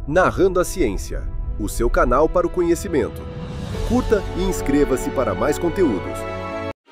Narrando a Ciência, o seu canal para o conhecimento. Curta e inscreva-se para mais conteúdos.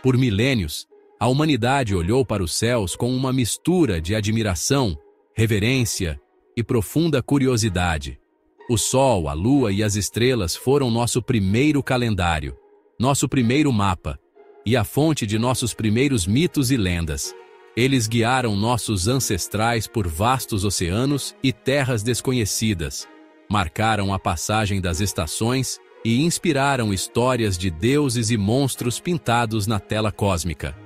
Por milênios, a humanidade olhou para os céus com uma mistura de admiração, reverência e profunda curiosidade. O Sol, a Lua e as estrelas foram nosso primeiro calendário, nosso primeiro mapa e a fonte de nossos primeiros mitos e lendas. Eles guiaram nossos ancestrais por vastos oceanos e terras desconhecidas, marcaram a passagem das estações e inspiraram histórias de deuses e monstros pintados na tela cósmica.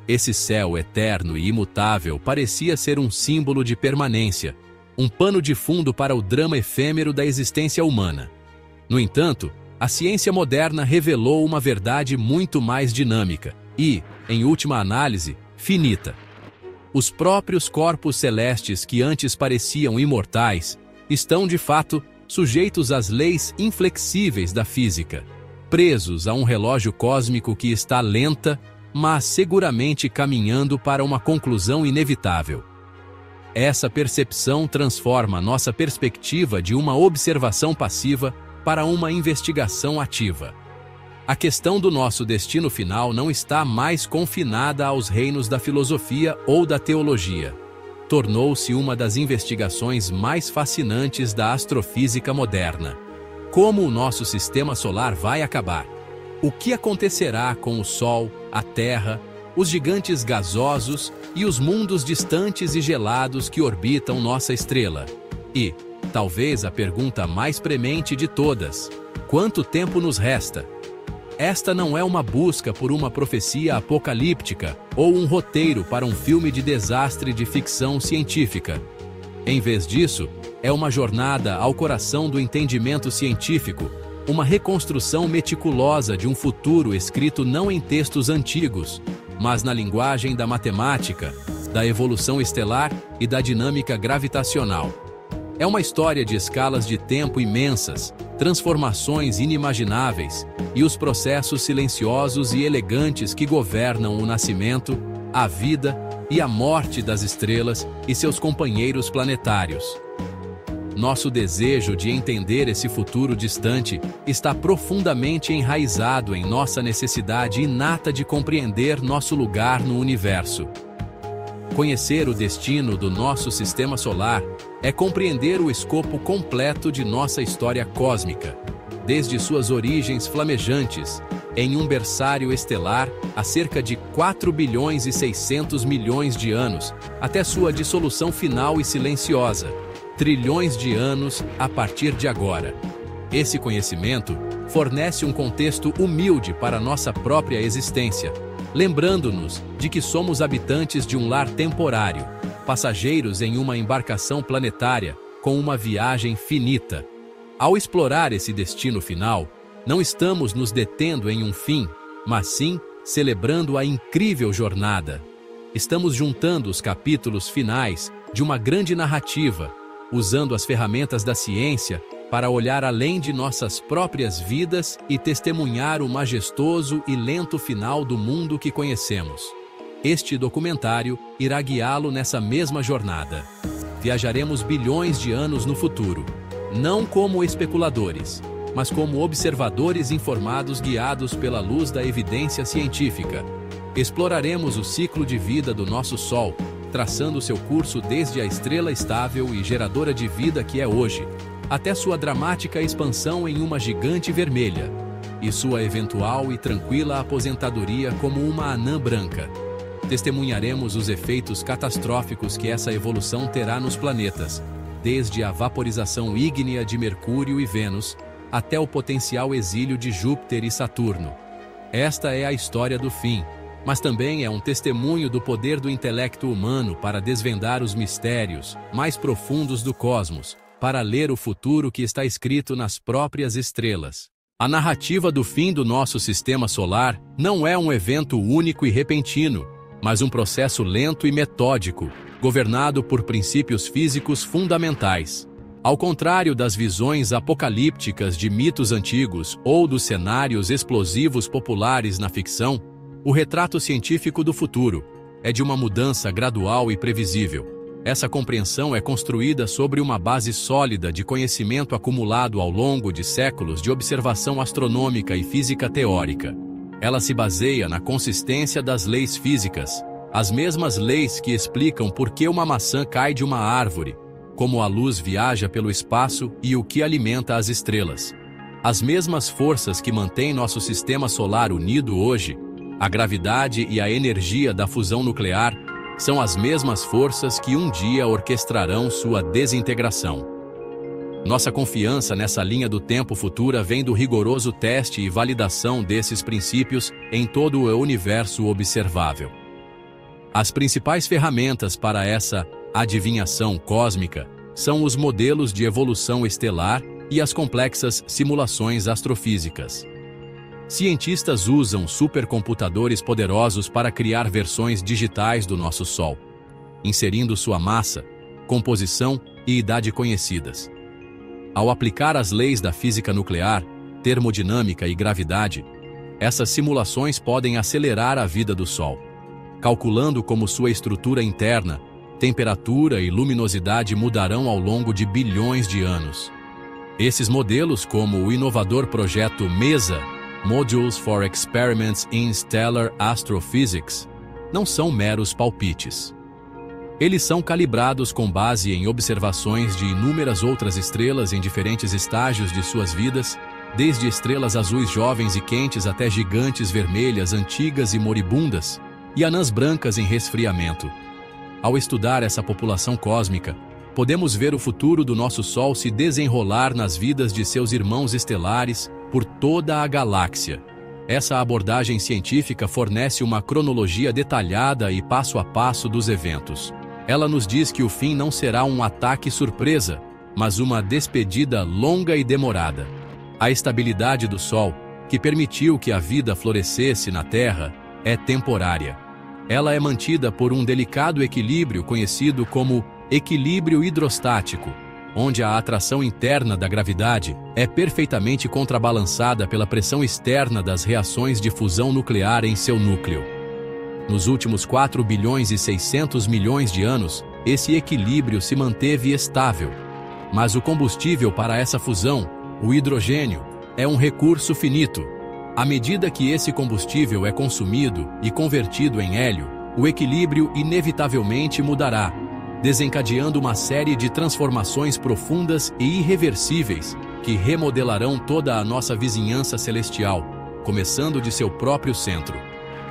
Esse céu eterno e imutável parecia ser um símbolo de permanência, um pano de fundo para o drama efêmero da existência humana. No entanto, a ciência moderna revelou uma verdade muito mais dinâmica e, em última análise, finita. Os próprios corpos celestes que antes pareciam imortais estão, de fato, sujeitos às leis inflexíveis da física, presos a um relógio cósmico que está lenta, mas seguramente caminhando para uma conclusão inevitável. Essa percepção transforma nossa perspectiva de uma observação passiva para uma investigação ativa. A questão do nosso destino final não está mais confinada aos reinos da filosofia ou da teologia. Tornou-se uma das investigações mais fascinantes da astrofísica moderna. Como o nosso sistema solar vai acabar? O que acontecerá com o Sol, a Terra, os gigantes gasosos e os mundos distantes e gelados que orbitam nossa estrela? E, talvez a pergunta mais premente de todas: quanto tempo nos resta? Esta não é uma busca por uma profecia apocalíptica ou um roteiro para um filme de desastre de ficção científica. Em vez disso, é uma jornada ao coração do entendimento científico, uma reconstrução meticulosa de um futuro escrito não em textos antigos, mas na linguagem da matemática, da evolução estelar e da dinâmica gravitacional. É uma história de escalas de tempo imensas, transformações inimagináveis e os processos silenciosos e elegantes que governam o nascimento, a vida e a morte das estrelas e seus companheiros planetários. Nosso desejo de entender esse futuro distante está profundamente enraizado em nossa necessidade inata de compreender nosso lugar no universo. Conhecer o destino do nosso sistema solar é compreender o escopo completo de nossa história cósmica, desde suas origens flamejantes, em um berçário estelar há cerca de 4 bilhões e 600 milhões de anos, até sua dissolução final e silenciosa, trilhões de anos a partir de agora. Esse conhecimento fornece um contexto humilde para nossa própria existência, lembrando-nos de que somos habitantes de um lar temporário, passageiros em uma embarcação planetária com uma viagem finita. Ao explorar esse destino final, não estamos nos detendo em um fim, mas sim celebrando a incrível jornada. Estamos juntando os capítulos finais de uma grande narrativa, usando as ferramentas da ciência para olhar além de nossas próprias vidas e testemunhar o majestoso e lento final do mundo que conhecemos. Este documentário irá guiá-lo nessa mesma jornada. Viajaremos bilhões de anos no futuro, não como especuladores, mas como observadores informados guiados pela luz da evidência científica. Exploraremos o ciclo de vida do nosso Sol, traçando seu curso desde a estrela estável e geradora de vida que é hoje, até sua dramática expansão em uma gigante vermelha, e sua eventual e tranquila aposentadoria como uma anã branca. Testemunharemos os efeitos catastróficos que essa evolução terá nos planetas, desde a vaporização ígnea de Mercúrio e Vênus, até o potencial exílio de Júpiter e Saturno. Esta é a história do fim, mas também é um testemunho do poder do intelecto humano para desvendar os mistérios mais profundos do cosmos, para ler o futuro que está escrito nas próprias estrelas. A narrativa do fim do nosso sistema solar não é um evento único e repentino, mas um processo lento e metódico, governado por princípios físicos fundamentais. Ao contrário das visões apocalípticas de mitos antigos ou dos cenários explosivos populares na ficção, o retrato científico do futuro é de uma mudança gradual e previsível. Essa compreensão é construída sobre uma base sólida de conhecimento acumulado ao longo de séculos de observação astronômica e física teórica. Ela se baseia na consistência das leis físicas, as mesmas leis que explicam por que uma maçã cai de uma árvore, como a luz viaja pelo espaço e o que alimenta as estrelas. As mesmas forças que mantêm nosso sistema solar unido hoje, a gravidade e a energia da fusão nuclear, são as mesmas forças que um dia orquestrarão sua desintegração. Nossa confiança nessa linha do tempo futura vem do rigoroso teste e validação desses princípios em todo o universo observável. As principais ferramentas para essa adivinhação cósmica são os modelos de evolução estelar e as complexas simulações astrofísicas. Cientistas usam supercomputadores poderosos para criar versões digitais do nosso Sol, inserindo sua massa, composição e idade conhecidas. Ao aplicar as leis da física nuclear, termodinâmica e gravidade, essas simulações podem acelerar a vida do Sol, calculando como sua estrutura interna, temperatura e luminosidade mudarão ao longo de bilhões de anos. Esses modelos, como o inovador projeto MESA, Modules for Experiments in Stellar Astrophysics, não são meros palpites. Eles são calibrados com base em observações de inúmeras outras estrelas em diferentes estágios de suas vidas, desde estrelas azuis jovens e quentes até gigantes vermelhas antigas e moribundas, e anãs brancas em resfriamento. Ao estudar essa população cósmica, podemos ver o futuro do nosso Sol se desenrolar nas vidas de seus irmãos estelares por toda a galáxia. Essa abordagem científica fornece uma cronologia detalhada e passo a passo dos eventos. Ela nos diz que o fim não será um ataque surpresa, mas uma despedida longa e demorada. A estabilidade do Sol, que permitiu que a vida florescesse na Terra, é temporária. Ela é mantida por um delicado equilíbrio conhecido como equilíbrio hidrostático, onde a atração interna da gravidade é perfeitamente contrabalançada pela pressão externa das reações de fusão nuclear em seu núcleo. Nos últimos 4 bilhões e 600 milhões de anos, esse equilíbrio se manteve estável. Mas o combustível para essa fusão, o hidrogênio, é um recurso finito. À medida que esse combustível é consumido e convertido em hélio, o equilíbrio inevitavelmente mudará, desencadeando uma série de transformações profundas e irreversíveis que remodelarão toda a nossa vizinhança celestial, começando de seu próprio centro.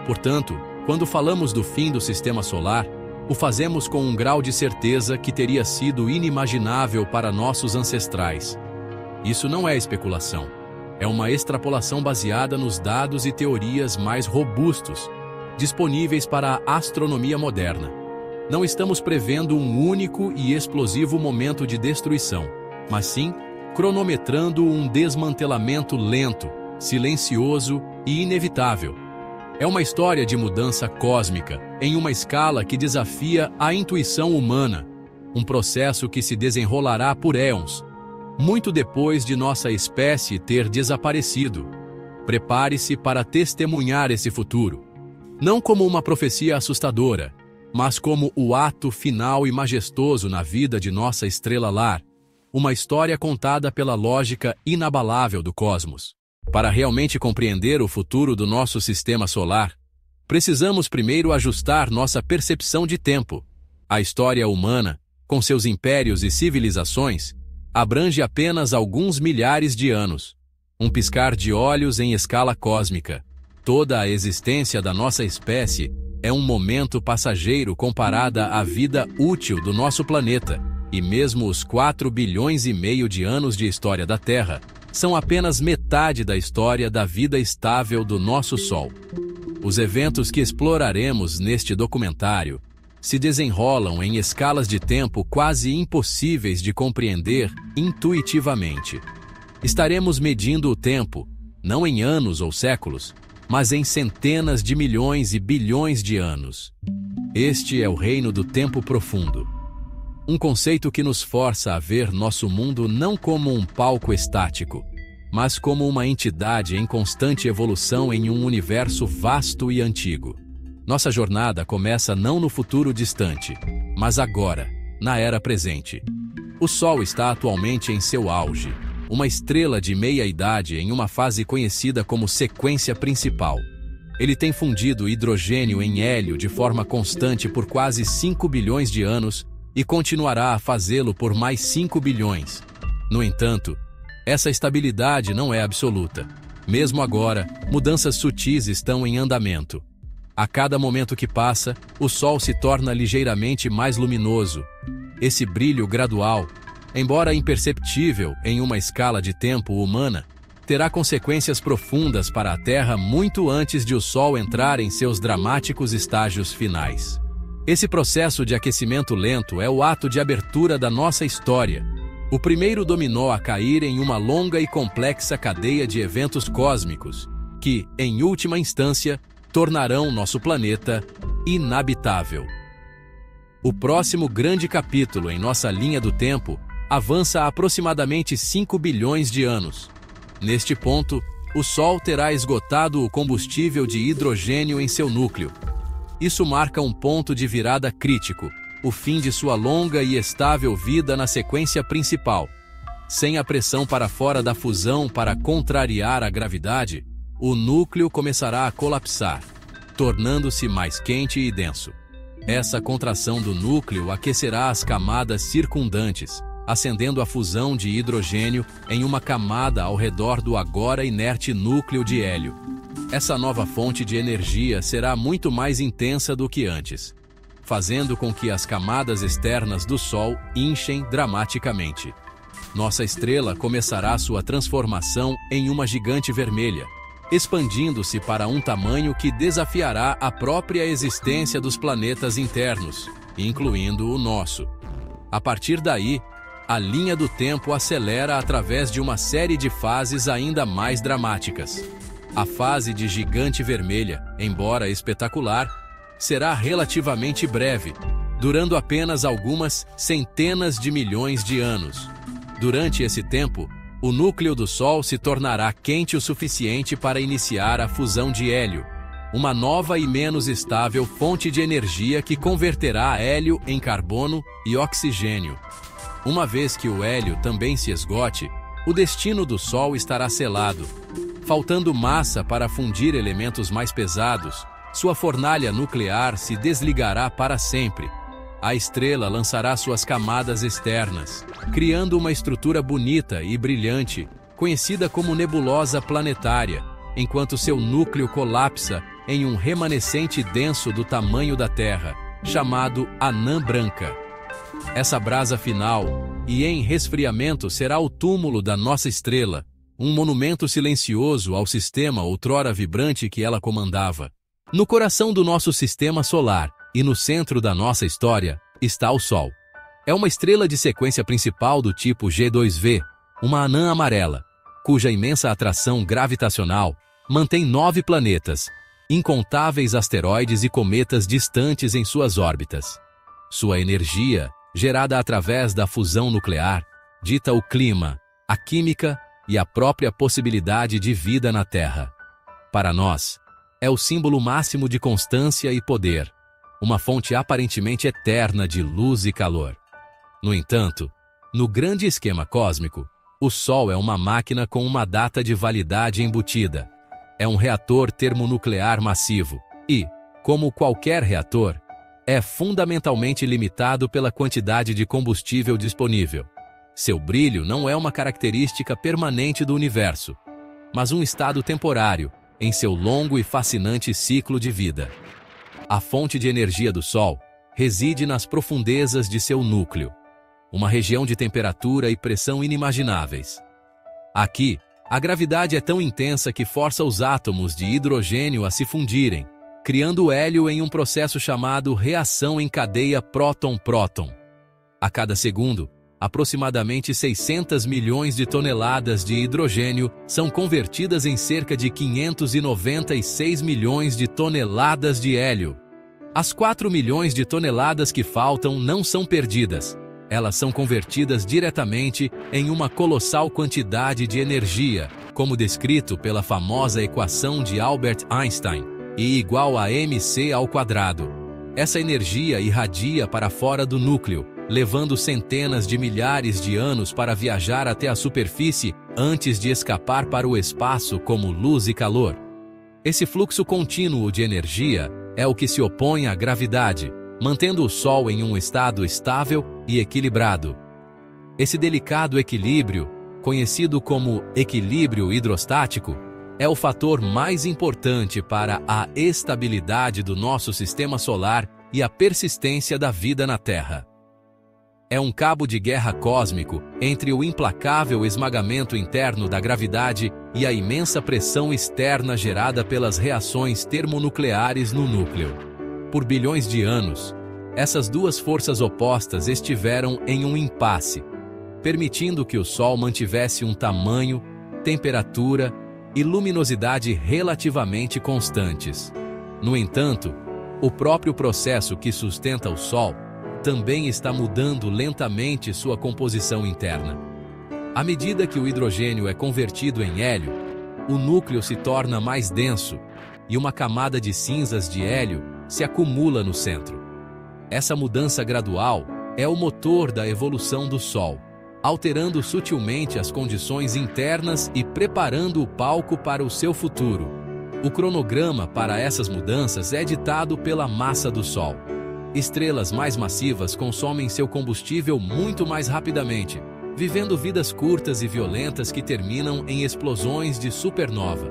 Portanto, quando falamos do fim do sistema solar, o fazemos com um grau de certeza que teria sido inimaginável para nossos ancestrais. Isso não é especulação. É uma extrapolação baseada nos dados e teorias mais robustos, disponíveis para a astronomia moderna. Não estamos prevendo um único e explosivo momento de destruição, mas sim cronometrando um desmantelamento lento, silencioso e inevitável. É uma história de mudança cósmica, em uma escala que desafia a intuição humana, um processo que se desenrolará por éons, muito depois de nossa espécie ter desaparecido. Prepare-se para testemunhar esse futuro, não como uma profecia assustadora, mas como o ato final e majestoso na vida de nossa estrela-lar, uma história contada pela lógica inabalável do cosmos. Para realmente compreender o futuro do nosso sistema solar, precisamos primeiro ajustar nossa percepção de tempo. A história humana, com seus impérios e civilizações, abrange apenas alguns milhares de anos. Um piscar de olhos em escala cósmica. Toda a existência da nossa espécie é um momento passageiro comparada à vida útil do nosso planeta, e mesmo os 4 bilhões e meio de anos de história da Terra são apenas metade da história da vida estável do nosso Sol. Os eventos que exploraremos neste documentário se desenrolam em escalas de tempo quase impossíveis de compreender intuitivamente. Estaremos medindo o tempo, não em anos ou séculos, mas em centenas de milhões e bilhões de anos. Este é o reino do tempo profundo. Um conceito que nos força a ver nosso mundo não como um palco estático, mas como uma entidade em constante evolução em um universo vasto e antigo. Nossa jornada começa não no futuro distante, mas agora, na era presente. O Sol está atualmente em seu auge, uma estrela de meia-idade em uma fase conhecida como sequência principal. Ele tem fundido hidrogênio em hélio de forma constante por quase 5 bilhões de anos e continuará a fazê-lo por mais 5 bilhões. No entanto, essa estabilidade não é absoluta. Mesmo agora, mudanças sutis estão em andamento. A cada momento que passa, o Sol se torna ligeiramente mais luminoso. Esse brilho gradual, embora imperceptível em uma escala de tempo humana, terá consequências profundas para a Terra muito antes de o Sol entrar em seus dramáticos estágios finais. Esse processo de aquecimento lento é o ato de abertura da nossa história, o primeiro dominó a cair em uma longa e complexa cadeia de eventos cósmicos, que, em última instância, tornarão nosso planeta inabitável. O próximo grande capítulo em nossa linha do tempo avança a aproximadamente 5 bilhões de anos. Neste ponto, o Sol terá esgotado o combustível de hidrogênio em seu núcleo. Isso marca um ponto de virada crítico, o fim de sua longa e estável vida na sequência principal. Sem a pressão para fora da fusão para contrariar a gravidade, o núcleo começará a colapsar, tornando-se mais quente e denso. Essa contração do núcleo aquecerá as camadas circundantes, acendendo a fusão de hidrogênio em uma camada ao redor do agora inerte núcleo de hélio. Essa nova fonte de energia será muito mais intensa do que antes, fazendo com que as camadas externas do Sol inchem dramaticamente. Nossa estrela começará sua transformação em uma gigante vermelha, expandindo-se para um tamanho que desafiará a própria existência dos planetas internos, incluindo o nosso. A partir daí, a linha do tempo acelera através de uma série de fases ainda mais dramáticas. A fase de gigante vermelha, embora espetacular, será relativamente breve, durando apenas algumas centenas de milhões de anos. Durante esse tempo, o núcleo do Sol se tornará quente o suficiente para iniciar a fusão de hélio, uma nova e menos estável fonte de energia que converterá hélio em carbono e oxigênio. Uma vez que o hélio também se esgote, o destino do Sol estará selado. Faltando massa para fundir elementos mais pesados, sua fornalha nuclear se desligará para sempre. A estrela lançará suas camadas externas, criando uma estrutura bonita e brilhante, conhecida como nebulosa planetária, enquanto seu núcleo colapsa em um remanescente denso do tamanho da Terra, chamado anã branca. Essa brasa final, e em resfriamento, será o túmulo da nossa estrela, um monumento silencioso ao sistema outrora vibrante que ela comandava. No coração do nosso sistema solar, e no centro da nossa história, está o Sol. É uma estrela de sequência principal do tipo G2V, uma anã amarela, cuja imensa atração gravitacional mantém 9 planetas, incontáveis asteroides e cometas distantes em suas órbitas. Sua energia, gerada através da fusão nuclear, dita o clima, a química e a própria possibilidade de vida na Terra. Para nós, é o símbolo máximo de constância e poder, uma fonte aparentemente eterna de luz e calor. No entanto, no grande esquema cósmico, o Sol é uma máquina com uma data de validade embutida. É um reator termonuclear massivo e, como qualquer reator, é fundamentalmente limitado pela quantidade de combustível disponível. Seu brilho não é uma característica permanente do universo, mas um estado temporário em seu longo e fascinante ciclo de vida. A fonte de energia do Sol reside nas profundezas de seu núcleo, uma região de temperatura e pressão inimagináveis. Aqui, a gravidade é tão intensa que força os átomos de hidrogênio a se fundirem, criando hélio em um processo chamado reação em cadeia próton-próton. A cada segundo, aproximadamente 600 milhões de toneladas de hidrogênio são convertidas em cerca de 596 milhões de toneladas de hélio. As 4 milhões de toneladas que faltam não são perdidas. Elas são convertidas diretamente em uma colossal quantidade de energia, como descrito pela famosa equação de Albert Einstein, E igual a mc². Essa energia irradia para fora do núcleo, levando centenas de milhares de anos para viajar até a superfície antes de escapar para o espaço como luz e calor. Esse fluxo contínuo de energia é o que se opõe à gravidade, mantendo o Sol em um estado estável e equilibrado. Esse delicado equilíbrio, conhecido como equilíbrio hidrostático, é o fator mais importante para a estabilidade do nosso sistema solar e a persistência da vida na Terra. É um cabo de guerra cósmico entre o implacável esmagamento interno da gravidade e a imensa pressão externa gerada pelas reações termonucleares no núcleo. Por bilhões de anos, essas duas forças opostas estiveram em um impasse, permitindo que o Sol mantivesse um tamanho, temperatura e luminosidade relativamente constantes. No entanto, o próprio processo que sustenta o Sol também está mudando lentamente sua composição interna. À medida que o hidrogênio é convertido em hélio, o núcleo se torna mais denso e uma camada de cinzas de hélio se acumula no centro. Essa mudança gradual é o motor da evolução do Sol, alterando sutilmente as condições internas e preparando o palco para o seu futuro. O cronograma para essas mudanças é ditado pela massa do Sol. Estrelas mais massivas consomem seu combustível muito mais rapidamente, vivendo vidas curtas e violentas que terminam em explosões de supernova.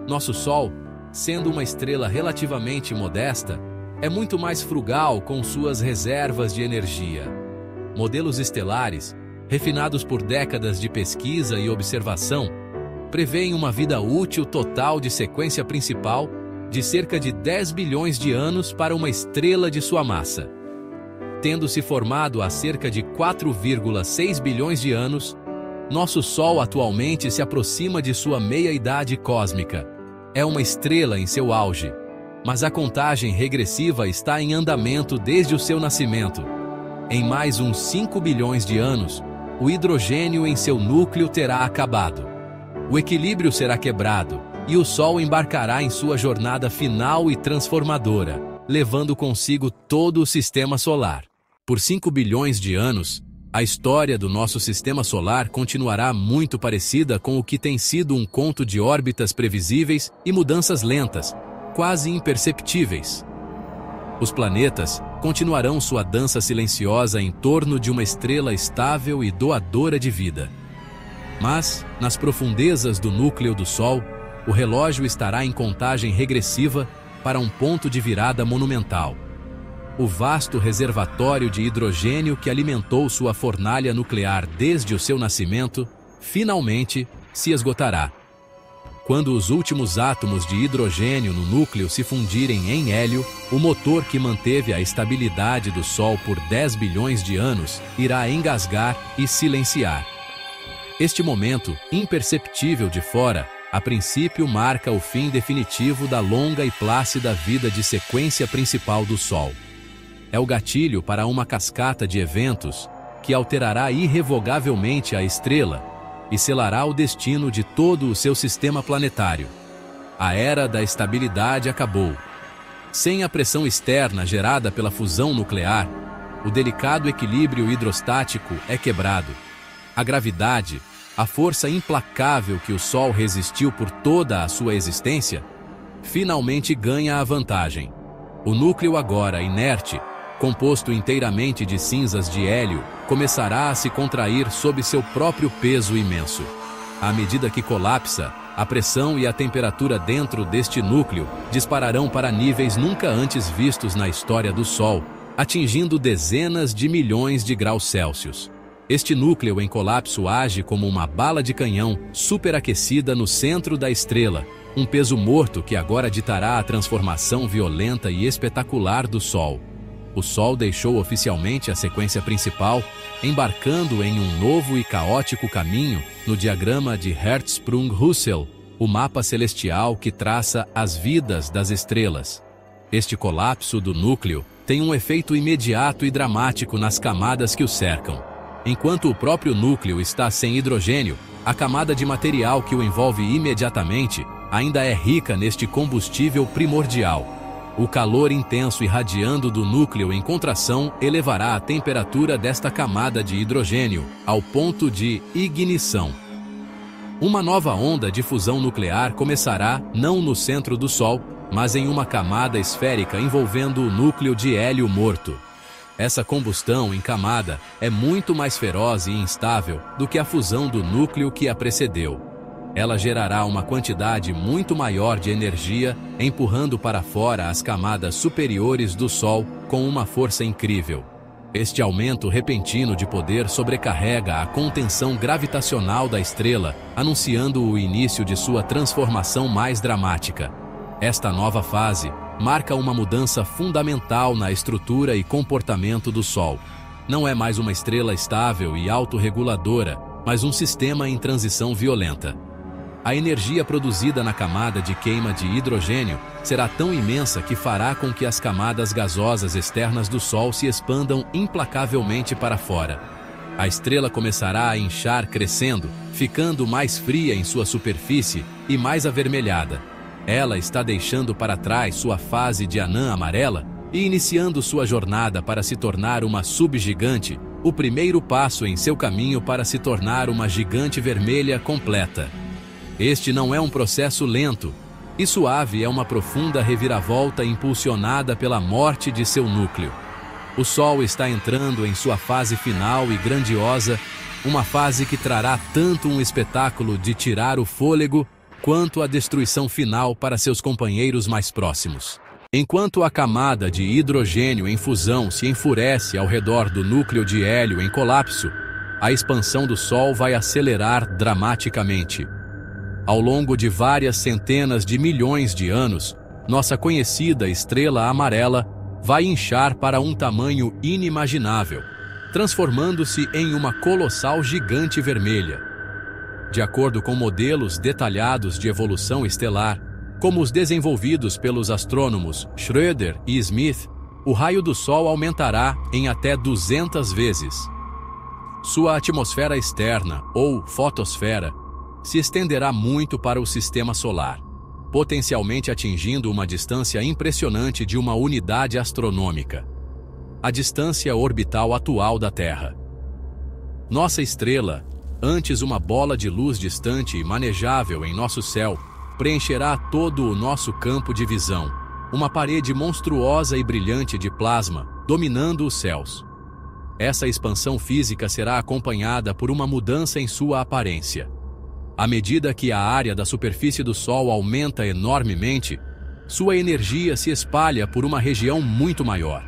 Nosso Sol, sendo uma estrela relativamente modesta, é muito mais frugal com suas reservas de energia. Modelos estelares, refinados por décadas de pesquisa e observação, prevêem uma vida útil total de sequência principal de cerca de 10 bilhões de anos para uma estrela de sua massa. Tendo se formado há cerca de 4,6 bilhões de anos, nosso Sol atualmente se aproxima de sua meia-idade cósmica. É uma estrela em seu auge, mas a contagem regressiva está em andamento desde o seu nascimento. Em mais uns 5 bilhões de anos, o hidrogênio em seu núcleo terá acabado. O equilíbrio será quebrado e o Sol embarcará em sua jornada final e transformadora, levando consigo todo o sistema solar. Por 5 bilhões de anos, a história do nosso sistema solar continuará muito parecida com o que tem sido um conto de órbitas previsíveis e mudanças lentas, quase imperceptíveis. Os planetas continuarão sua dança silenciosa em torno de uma estrela estável e doadora de vida. Mas, nas profundezas do núcleo do Sol, o relógio estará em contagem regressiva para um ponto de virada monumental. O vasto reservatório de hidrogênio que alimentou sua fornalha nuclear desde o seu nascimento, finalmente se esgotará. Quando os últimos átomos de hidrogênio no núcleo se fundirem em hélio, o motor que manteve a estabilidade do Sol por 10 bilhões de anos irá engasgar e silenciar. Este momento, imperceptível de fora, a princípio marca o fim definitivo da longa e plácida vida de sequência principal do Sol. É o gatilho para uma cascata de eventos que alterará irrevogavelmente a estrela e selará o destino de todo o seu sistema planetário. A era da estabilidade acabou. Sem a pressão externa gerada pela fusão nuclear, o delicado equilíbrio hidrostático é quebrado. A gravidade, a força implacável que o Sol resistiu por toda a sua existência, finalmente ganha a vantagem. O núcleo agora inerte, composto inteiramente de cinzas de hélio, começará a se contrair sob seu próprio peso imenso. À medida que colapsa, a pressão e a temperatura dentro deste núcleo dispararão para níveis nunca antes vistos na história do Sol, atingindo dezenas de milhões de graus Celsius. Este núcleo em colapso age como uma bala de canhão superaquecida no centro da estrela, um peso morto que agora ditará a transformação violenta e espetacular do Sol. O Sol deixou oficialmente a sequência principal, embarcando em um novo e caótico caminho no diagrama de Hertzsprung-Russell, o mapa celestial que traça as vidas das estrelas. Este colapso do núcleo tem um efeito imediato e dramático nas camadas que o cercam. Enquanto o próprio núcleo está sem hidrogênio, a camada de material que o envolve imediatamente ainda é rica neste combustível primordial. O calor intenso irradiando do núcleo em contração elevará a temperatura desta camada de hidrogênio ao ponto de ignição. Uma nova onda de fusão nuclear começará não no centro do Sol, mas em uma camada esférica envolvendo o núcleo de hélio morto. Essa combustão em camada é muito mais feroz e instável do que a fusão do núcleo que a precedeu. Ela gerará uma quantidade muito maior de energia, empurrando para fora as camadas superiores do Sol com uma força incrível. Este aumento repentino de poder sobrecarrega a contenção gravitacional da estrela, anunciando o início de sua transformação mais dramática. Esta nova fase marca uma mudança fundamental na estrutura e comportamento do Sol. Não é mais uma estrela estável e autorreguladora, mas um sistema em transição violenta. A energia produzida na camada de queima de hidrogênio será tão imensa que fará com que as camadas gasosas externas do Sol se expandam implacavelmente para fora. A estrela começará a inchar crescendo, ficando mais fria em sua superfície e mais avermelhada. Ela está deixando para trás sua fase de anã amarela e iniciando sua jornada para se tornar uma subgigante, o primeiro passo em seu caminho para se tornar uma gigante vermelha completa. Este não é um processo lento e suave, é uma profunda reviravolta impulsionada pela morte de seu núcleo. O Sol está entrando em sua fase final e grandiosa, uma fase que trará tanto um espetáculo de tirar o fôlego quanto a destruição final para seus companheiros mais próximos. Enquanto a camada de hidrogênio em fusão se enfurece ao redor do núcleo de hélio em colapso, a expansão do Sol vai acelerar dramaticamente. Ao longo de várias centenas de milhões de anos, nossa conhecida estrela amarela vai inchar para um tamanho inimaginável, transformando-se em uma colossal gigante vermelha. De acordo com modelos detalhados de evolução estelar, como os desenvolvidos pelos astrônomos Schrödinger e Smith, o raio do Sol aumentará em até 200 vezes. Sua atmosfera externa, ou fotosfera, se estenderá muito para o sistema solar, potencialmente atingindo uma distância impressionante de uma unidade astronômica, a distância orbital atual da Terra. Nossa estrela, antes uma bola de luz distante e manejável em nosso céu, preencherá todo o nosso campo de visão, uma parede monstruosa e brilhante de plasma, dominando os céus. Essa expansão física será acompanhada por uma mudança em sua aparência. À medida que a área da superfície do Sol aumenta enormemente, sua energia se espalha por uma região muito maior.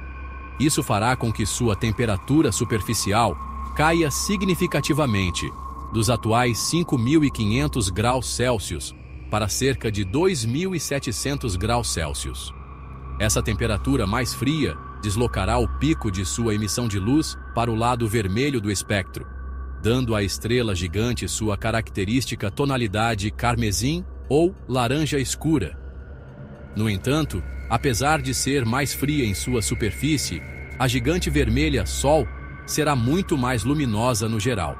Isso fará com que sua temperatura superficial caia significativamente, dos atuais 5.500 graus Celsius para cerca de 2.700 graus Celsius. Essa temperatura mais fria deslocará o pico de sua emissão de luz para o lado vermelho do espectro, dando à estrela gigante sua característica tonalidade carmesim ou laranja escura. No entanto, apesar de ser mais fria em sua superfície, a gigante vermelha Sol será muito mais luminosa no geral.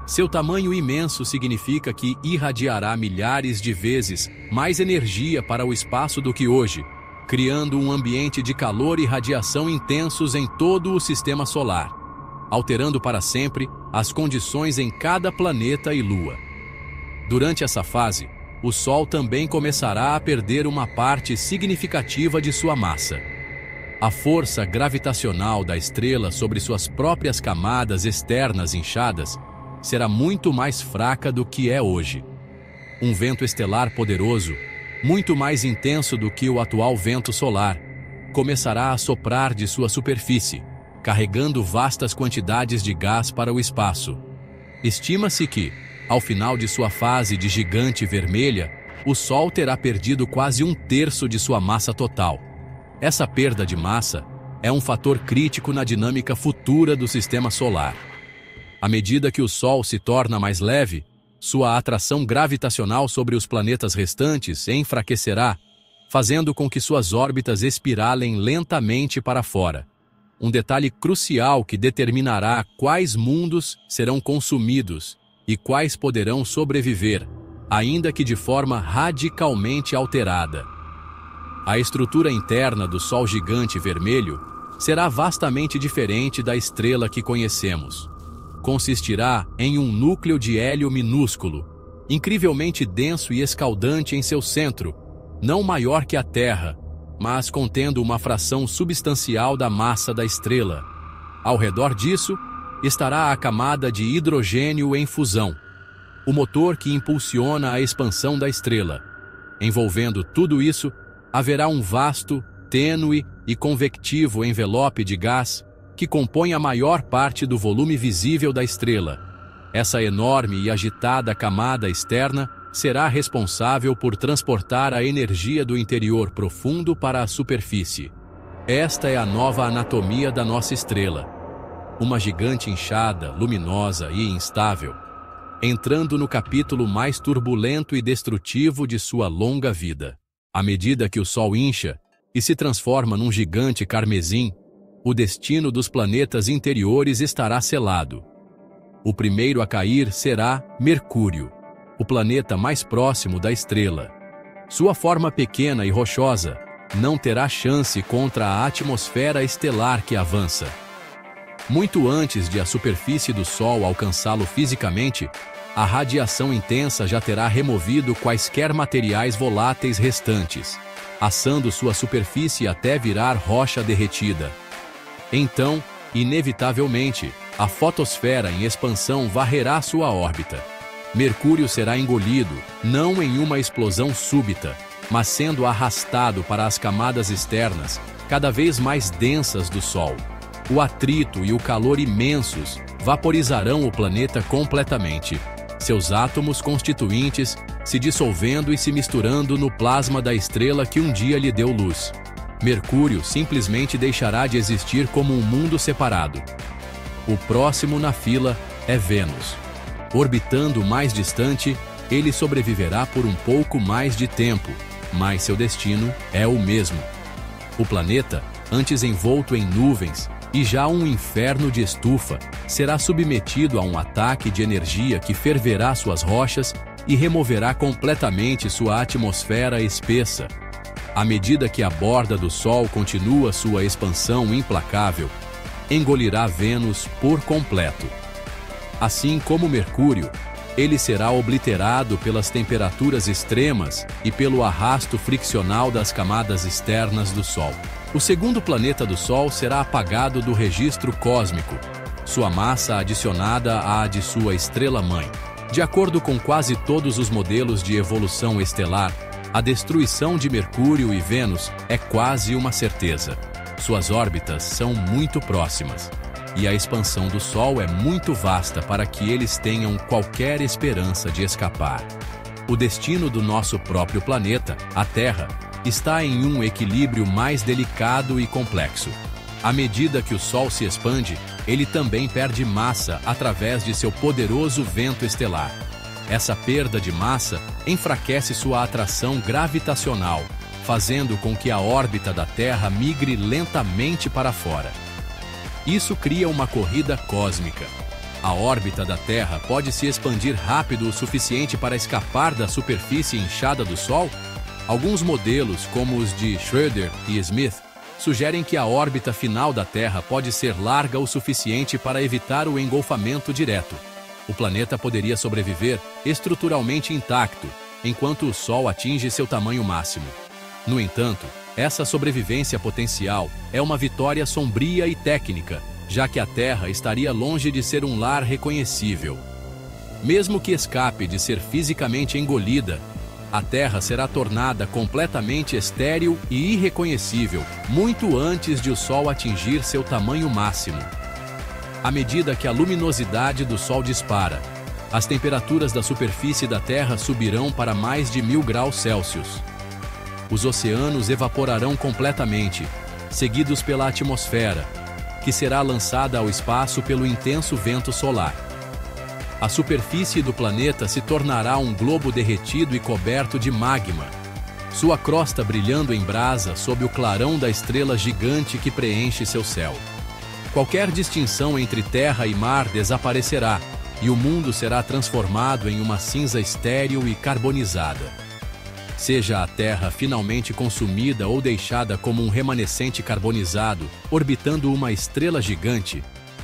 Seu tamanho imenso significa que irradiará milhares de vezes mais energia para o espaço do que hoje, criando um ambiente de calor e radiação intensos em todo o sistema solar, alterando para sempre as condições em cada planeta e lua. Durante essa fase, o Sol também começará a perder uma parte significativa de sua massa. A força gravitacional da estrela sobre suas próprias camadas externas inchadas será muito mais fraca do que é hoje. Um vento estelar poderoso, muito mais intenso do que o atual vento solar, começará a soprar de sua superfície, carregando vastas quantidades de gás para o espaço. Estima-se que, ao final de sua fase de gigante vermelha, o Sol terá perdido quase 1/3 de sua massa total. Essa perda de massa é um fator crítico na dinâmica futura do sistema solar. À medida que o Sol se torna mais leve, sua atração gravitacional sobre os planetas restantes enfraquecerá, fazendo com que suas órbitas espiralem lentamente para fora. Um detalhe crucial que determinará quais mundos serão consumidos e quais poderão sobreviver, ainda que de forma radicalmente alterada. A estrutura interna do Sol gigante vermelho será vastamente diferente da estrela que conhecemos. Consistirá em um núcleo de hélio minúsculo, incrivelmente denso e escaldante em seu centro, não maior que a Terra, mas contendo uma fração substancial da massa da estrela. Ao redor disso, estará a camada de hidrogênio em fusão, o motor que impulsiona a expansão da estrela. Envolvendo tudo isso, haverá um vasto, tênue e convectivo envelope de gás que compõe a maior parte do volume visível da estrela. Essa enorme e agitada camada externa será responsável por transportar a energia do interior profundo para a superfície. Esta é a nova anatomia da nossa estrela. Uma gigante inchada, luminosa e instável, entrando no capítulo mais turbulento e destrutivo de sua longa vida. À medida que o Sol incha e se transforma num gigante carmesim, o destino dos planetas interiores estará selado. O primeiro a cair será Mercúrio, o planeta mais próximo da estrela. Sua forma pequena e rochosa não terá chance contra a atmosfera estelar que avança. Muito antes de a superfície do Sol alcançá-lo fisicamente, a radiação intensa já terá removido quaisquer materiais voláteis restantes, assando sua superfície até virar rocha derretida. Então, inevitavelmente, a fotosfera em expansão varrerá sua órbita. Mercúrio será engolido, não em uma explosão súbita, mas sendo arrastado para as camadas externas, cada vez mais densas do Sol. O atrito e o calor imensos vaporizarão o planeta completamente, seus átomos constituintes se dissolvendo e se misturando no plasma da estrela que um dia lhe deu luz. Mercúrio simplesmente deixará de existir como um mundo separado. O próximo na fila é Vênus. Orbitando mais distante, ele sobreviverá por um pouco mais de tempo, mas seu destino é o mesmo. O planeta, antes envolto em nuvens e já um inferno de estufa, será submetido a um ataque de energia que ferverá suas rochas e removerá completamente sua atmosfera espessa. À medida que a borda do Sol continua sua expansão implacável, engolirá Vênus por completo. Assim como Mercúrio, ele será obliterado pelas temperaturas extremas e pelo arrasto friccional das camadas externas do Sol. O segundo planeta do Sol será apagado do registro cósmico, sua massa adicionada à de sua estrela-mãe. De acordo com quase todos os modelos de evolução estelar, a destruição de Mercúrio e Vênus é quase uma certeza. Suas órbitas são muito próximas, e a expansão do Sol é muito vasta para que eles tenham qualquer esperança de escapar. O destino do nosso próprio planeta, a Terra, está em um equilíbrio mais delicado e complexo. À medida que o Sol se expande, ele também perde massa através de seu poderoso vento estelar. Essa perda de massa enfraquece sua atração gravitacional, fazendo com que a órbita da Terra migre lentamente para fora. Isso cria uma corrida cósmica. A órbita da Terra pode se expandir rápido o suficiente para escapar da superfície inchada do Sol? Alguns modelos, como os de Schroeder e Smith, sugerem que a órbita final da Terra pode ser larga o suficiente para evitar o engolfamento direto. O planeta poderia sobreviver estruturalmente intacto, enquanto o Sol atinge seu tamanho máximo. No entanto, essa sobrevivência potencial é uma vitória sombria e técnica, já que a Terra estaria longe de ser um lar reconhecível. Mesmo que escape de ser fisicamente engolida, a Terra será tornada completamente estéril e irreconhecível muito antes de o Sol atingir seu tamanho máximo. À medida que a luminosidade do Sol dispara, as temperaturas da superfície da Terra subirão para mais de 1000 graus Celsius. Os oceanos evaporarão completamente, seguidos pela atmosfera, que será lançada ao espaço pelo intenso vento solar. A superfície do planeta se tornará um globo derretido e coberto de magma, sua crosta brilhando em brasa sob o clarão da estrela gigante que preenche seu céu. Qualquer distinção entre terra e mar desaparecerá, e o mundo será transformado em uma cinza estéril e carbonizada. seja a Terra finalmente consumida ou deixada como um remanescente carbonizado, orbitando uma estrela gigante,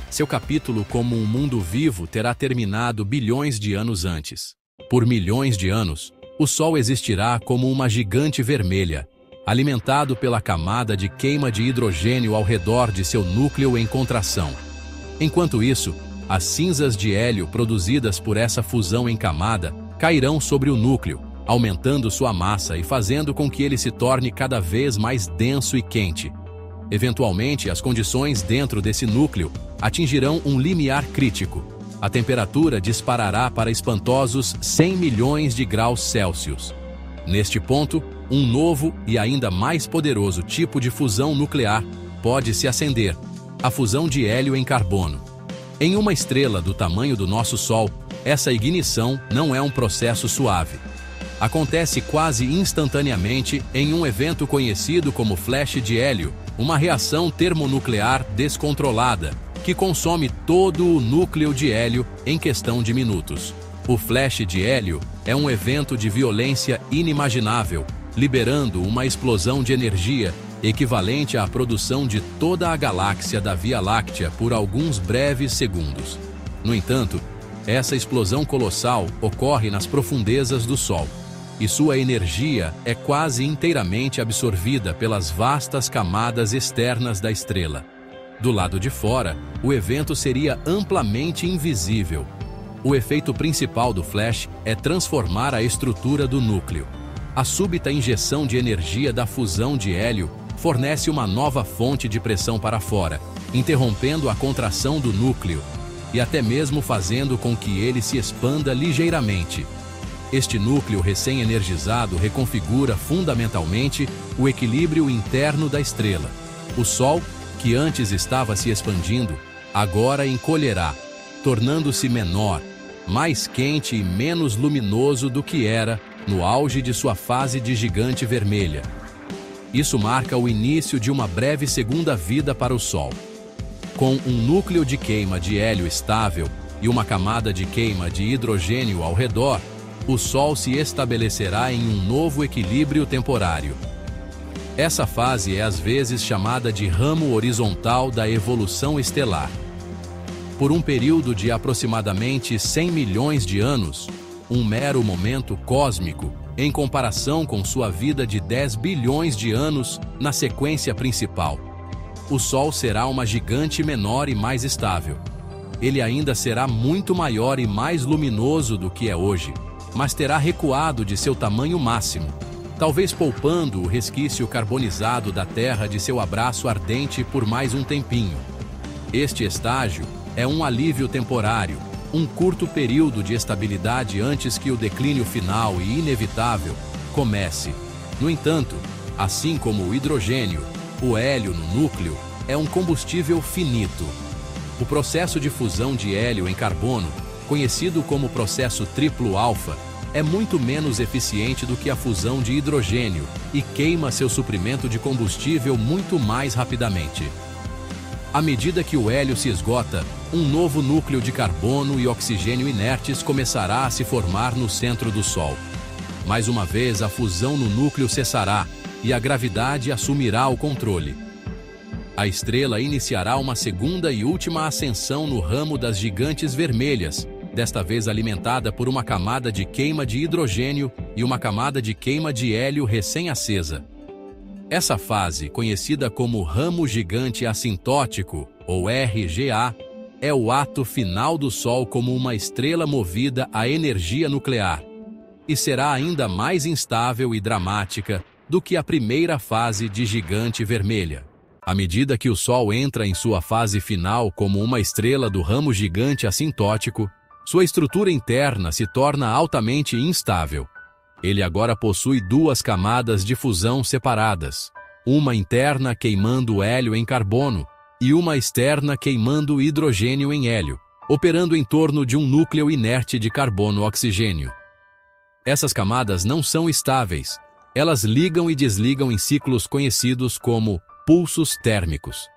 seu capítulo como um mundo vivo terá terminado bilhões de anos antes. Por milhões de anos, o Sol existirá como uma gigante vermelha, alimentado pela camada de queima de hidrogênio ao redor de seu núcleo em contração. Enquanto isso, as cinzas de hélio produzidas por essa fusão em camada cairão sobre o núcleo, aumentando sua massa e fazendo com que ele se torne cada vez mais denso e quente. Eventualmente, as condições dentro desse núcleo atingirão um limiar crítico. A temperatura disparará para espantosos 100 milhões de graus Celsius. Neste ponto, um novo e ainda mais poderoso tipo de fusão nuclear pode se acender, a fusão de hélio em carbono. Em uma estrela do tamanho do nosso Sol, essa ignição não é um processo suave. Acontece quase instantaneamente em um evento conhecido como flash de hélio, uma reação termonuclear descontrolada, que consome todo o núcleo de hélio em questão de minutos. O flash de hélio é um evento de violência inimaginável, liberando uma explosão de energia equivalente à produção de toda a galáxia da Via Láctea por alguns breves segundos. No entanto, essa explosão colossal ocorre nas profundezas do Sol, e sua energia é quase inteiramente absorvida pelas vastas camadas externas da estrela. Do lado de fora, o evento seria amplamente invisível. O efeito principal do flash é transformar a estrutura do núcleo. A súbita injeção de energia da fusão de hélio fornece uma nova fonte de pressão para fora, interrompendo a contração do núcleo e até mesmo fazendo com que ele se expanda ligeiramente. Este núcleo recém-energizado reconfigura fundamentalmente o equilíbrio interno da estrela. O Sol, que antes estava se expandindo, agora encolherá, tornando-se menor, mais quente e menos luminoso do que era no auge de sua fase de gigante vermelha. Isso marca o início de uma breve segunda vida para o Sol. Com um núcleo de queima de hélio estável e uma camada de queima de hidrogênio ao redor, o Sol se estabelecerá em um novo equilíbrio temporário. Essa fase é às vezes chamada de ramo horizontal da evolução estelar. Por um período de aproximadamente 100 milhões de anos, um mero momento cósmico, em comparação com sua vida de 10 bilhões de anos na sequência principal, o Sol será uma gigante menor e mais estável. Ele ainda será muito maior e mais luminoso do que é hoje, mas terá recuado de seu tamanho máximo, talvez poupando o resquício carbonizado da Terra de seu abraço ardente por mais um tempinho. Este estágio é um alívio temporário, um curto período de estabilidade antes que o declínio final e inevitável comece. No entanto, assim como o hidrogênio, o hélio no núcleo é um combustível finito. O processo de fusão de hélio em carbono, conhecido como processo triplo alfa, é muito menos eficiente do que a fusão de hidrogênio e queima seu suprimento de combustível muito mais rapidamente. À medida que o hélio se esgota, um novo núcleo de carbono e oxigênio inertes começará a se formar no centro do Sol. Mais uma vez, a fusão no núcleo cessará e a gravidade assumirá o controle. A estrela iniciará uma segunda e última ascensão no ramo das gigantes vermelhas, desta vez alimentada por uma camada de queima de hidrogênio e uma camada de queima de hélio recém-acesa. Essa fase, conhecida como ramo gigante assintótico, ou RGA, é o ato final do Sol como uma estrela movida à energia nuclear, e será ainda mais instável e dramática do que a primeira fase de gigante vermelha. À medida que o Sol entra em sua fase final como uma estrela do ramo gigante assintótico, sua estrutura interna se torna altamente instável. Ele agora possui duas camadas de fusão separadas, uma interna queimando hélio em carbono e uma externa queimando hidrogênio em hélio, operando em torno de um núcleo inerte de carbono-oxigênio. Essas camadas não são estáveis. Elas ligam e desligam em ciclos conhecidos como pulsos térmicos.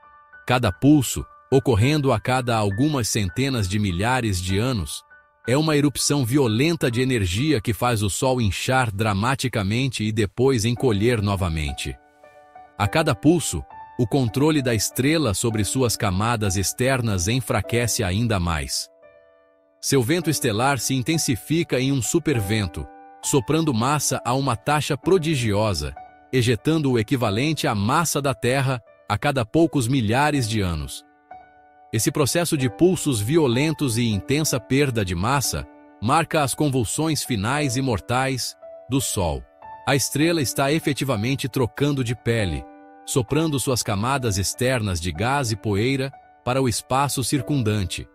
Cada pulso, ocorrendo a cada algumas centenas de milhares de anos, é uma erupção violenta de energia que faz o Sol inchar dramaticamente e depois encolher novamente. A cada pulso, o controle da estrela sobre suas camadas externas enfraquece ainda mais. Seu vento estelar se intensifica em um supervento, soprando massa a uma taxa prodigiosa, ejetando o equivalente à massa da Terra a cada poucos milhares de anos. Esse processo de pulsos violentos e intensa perda de massa marca as convulsões finais e mortais do Sol. A estrela está efetivamente trocando de pele, soprando suas camadas externas de gás e poeira para o espaço circundante.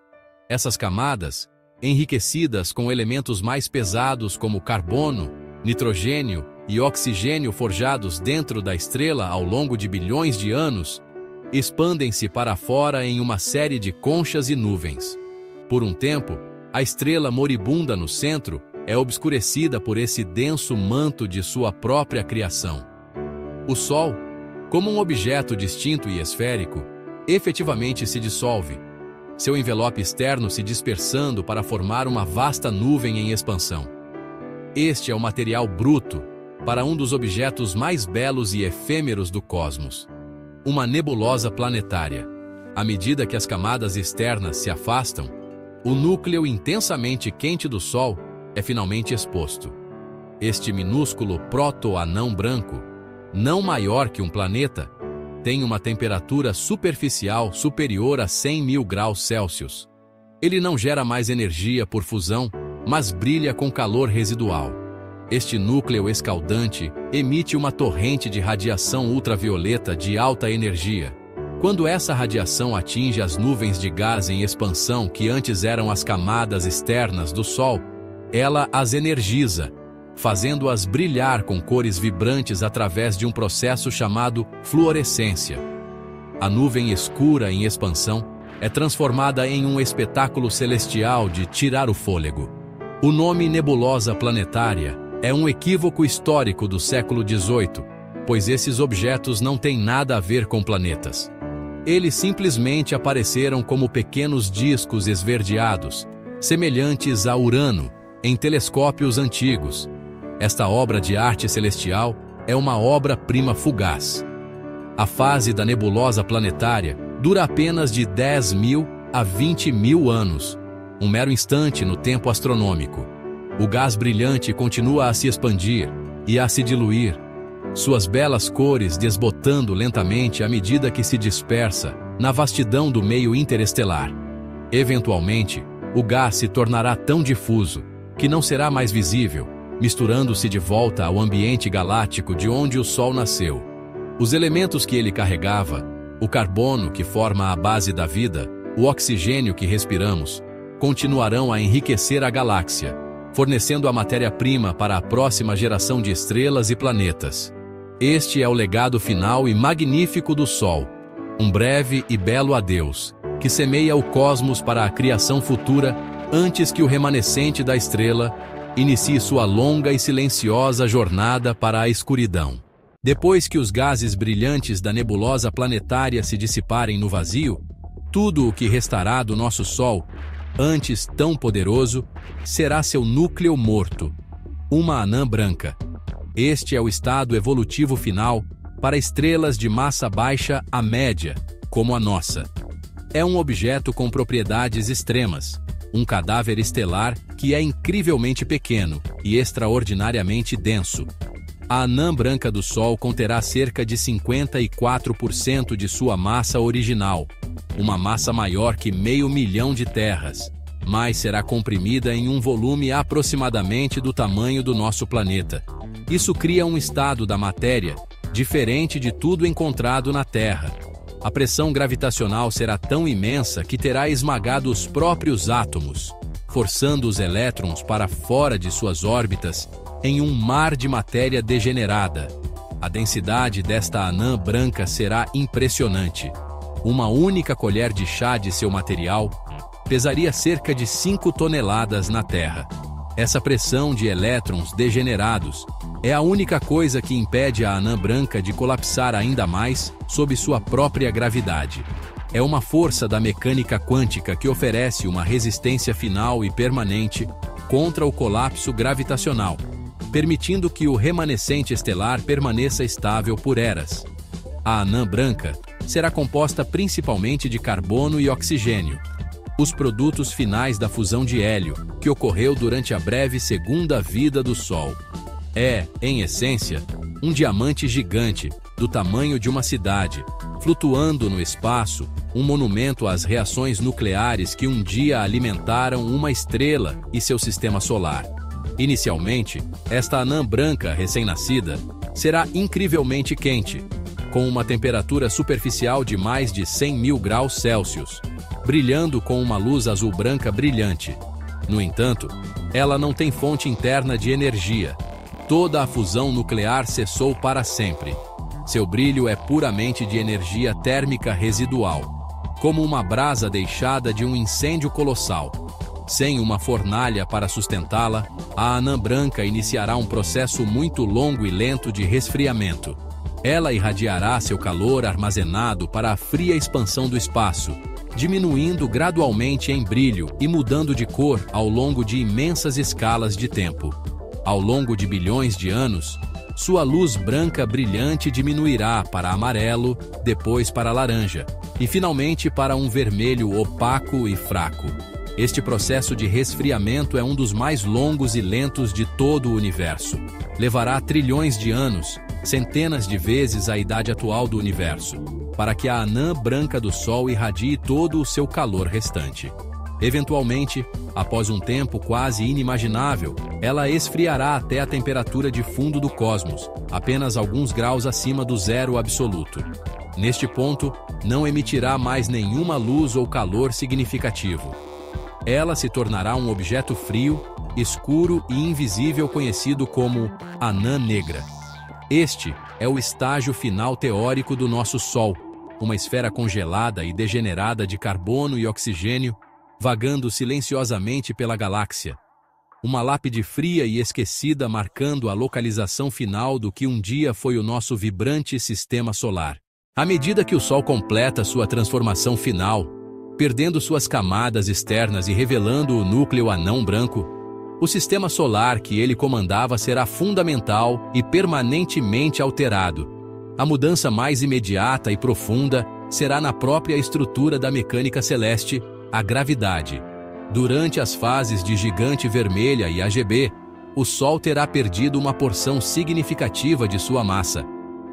Essas camadas, enriquecidas com elementos mais pesados como carbono, nitrogênio e oxigênio forjados dentro da estrela ao longo de bilhões de anos, expandem-se para fora em uma série de conchas e nuvens. Por um tempo, a estrela moribunda no centro é obscurecida por esse denso manto de sua própria criação. O Sol, como um objeto distinto e esférico, efetivamente se dissolve, seu envelope externo se dispersando para formar uma vasta nuvem em expansão. Este é o material bruto para um dos objetos mais belos e efêmeros do cosmos. Uma nebulosa planetária. À medida que as camadas externas se afastam, o núcleo intensamente quente do Sol é finalmente exposto. Este minúsculo proto-anão branco, não maior que um planeta, tem uma temperatura superficial superior a 100 mil graus Celsius. Ele não gera mais energia por fusão, mas brilha com calor residual. Este núcleo escaldante emite uma torrente de radiação ultravioleta de alta energia. Quando essa radiação atinge as nuvens de gás em expansão que antes eram as camadas externas do Sol, ela as energiza, fazendo-as brilhar com cores vibrantes através de um processo chamado fluorescência. A nuvem escura em expansão é transformada em um espetáculo celestial de tirar o fôlego. O nome nebulosa planetária é um equívoco histórico do século XVIII, pois esses objetos não têm nada a ver com planetas. Eles simplesmente apareceram como pequenos discos esverdeados, semelhantes a Urano, em telescópios antigos. Esta obra de arte celestial é uma obra-prima fugaz. A fase da nebulosa planetária dura apenas de 10 mil a 20 mil anos, um mero instante no tempo astronômico. O gás brilhante continua a se expandir e a se diluir, suas belas cores desbotando lentamente à medida que se dispersa na vastidão do meio interestelar. Eventualmente, o gás se tornará tão difuso que não será mais visível, misturando-se de volta ao ambiente galáctico de onde o Sol nasceu. Os elementos que ele carregava, o carbono que forma a base da vida, o oxigênio que respiramos, continuarão a enriquecer a galáxia, fornecendo a matéria-prima para a próxima geração de estrelas e planetas. Este é o legado final e magnífico do Sol, um breve e belo adeus, que semeia o cosmos para a criação futura antes que o remanescente da estrela inicie sua longa e silenciosa jornada para a escuridão. Depois que os gases brilhantes da nebulosa planetária se dissiparem no vazio, tudo o que restará do nosso Sol, antes tão poderoso, será seu núcleo morto, uma anã branca. Este é o estado evolutivo final para estrelas de massa baixa a média, como a nossa. É um objeto com propriedades extremas, um cadáver estelar que é incrivelmente pequeno e extraordinariamente denso. A anã branca do Sol conterá cerca de 54% de sua massa original, uma massa maior que 500 milhões de terras, mas será comprimida em um volume aproximadamente do tamanho do nosso planeta. Isso cria um estado da matéria diferente de tudo encontrado na Terra. A pressão gravitacional será tão imensa que terá esmagado os próprios átomos, forçando os elétrons para fora de suas órbitas em um mar de matéria degenerada. A densidade desta anã branca será impressionante. Uma única colher de chá de seu material pesaria cerca de 5 toneladas na Terra. Essa pressão de elétrons degenerados é a única coisa que impede a anã branca de colapsar ainda mais sob sua própria gravidade. é uma força da mecânica quântica que oferece uma resistência final e permanente contra o colapso gravitacional, permitindo que o remanescente estelar permaneça estável por eras. A anã branca será composta principalmente de carbono e oxigênio, os produtos finais da fusão de hélio, que ocorreu durante a breve segunda vida do Sol. É, em essência, um diamante gigante, do tamanho de uma cidade, flutuando no espaço, um monumento às reações nucleares que um dia alimentaram uma estrela e seu sistema solar. Inicialmente, esta anã branca recém-nascida será incrivelmente quente, com uma temperatura superficial de mais de 100.000 graus Celsius, brilhando com uma luz azul-branca brilhante. No entanto, ela não tem fonte interna de energia. Toda a fusão nuclear cessou para sempre. Seu brilho é puramente de energia térmica residual, como uma brasa deixada de um incêndio colossal. Sem uma fornalha para sustentá-la, a anã branca iniciará um processo muito longo e lento de resfriamento. Ela irradiará seu calor armazenado para a fria expansão do espaço, diminuindo gradualmente em brilho e mudando de cor ao longo de imensas escalas de tempo. Ao longo de bilhões de anos, sua luz branca brilhante diminuirá para amarelo, depois para laranja, e finalmente para um vermelho opaco e fraco. Este processo de resfriamento é um dos mais longos e lentos de todo o universo. Levará trilhões de anos, centenas de vezes a idade atual do universo, para que a anã branca do Sol irradie todo o seu calor restante. Eventualmente, após um tempo quase inimaginável, ela esfriará até a temperatura de fundo do cosmos, apenas alguns graus acima do zero absoluto. Neste ponto, não emitirá mais nenhuma luz ou calor significativo. Ela se tornará um objeto frio, escuro e invisível conhecido como anã negra. Este é o estágio final teórico do nosso Sol, uma esfera congelada e degenerada de carbono e oxigênio, vagando silenciosamente pela galáxia. Uma lápide fria e esquecida marcando a localização final do que um dia foi o nosso vibrante sistema solar. À medida que o Sol completa sua transformação final, perdendo suas camadas externas e revelando o núcleo anão branco, o sistema solar que ele comandava será fundamental e permanentemente alterado. A mudança mais imediata e profunda será na própria estrutura da mecânica celeste, a gravidade. Durante as fases de gigante vermelha e AGB, o Sol terá perdido uma porção significativa de sua massa,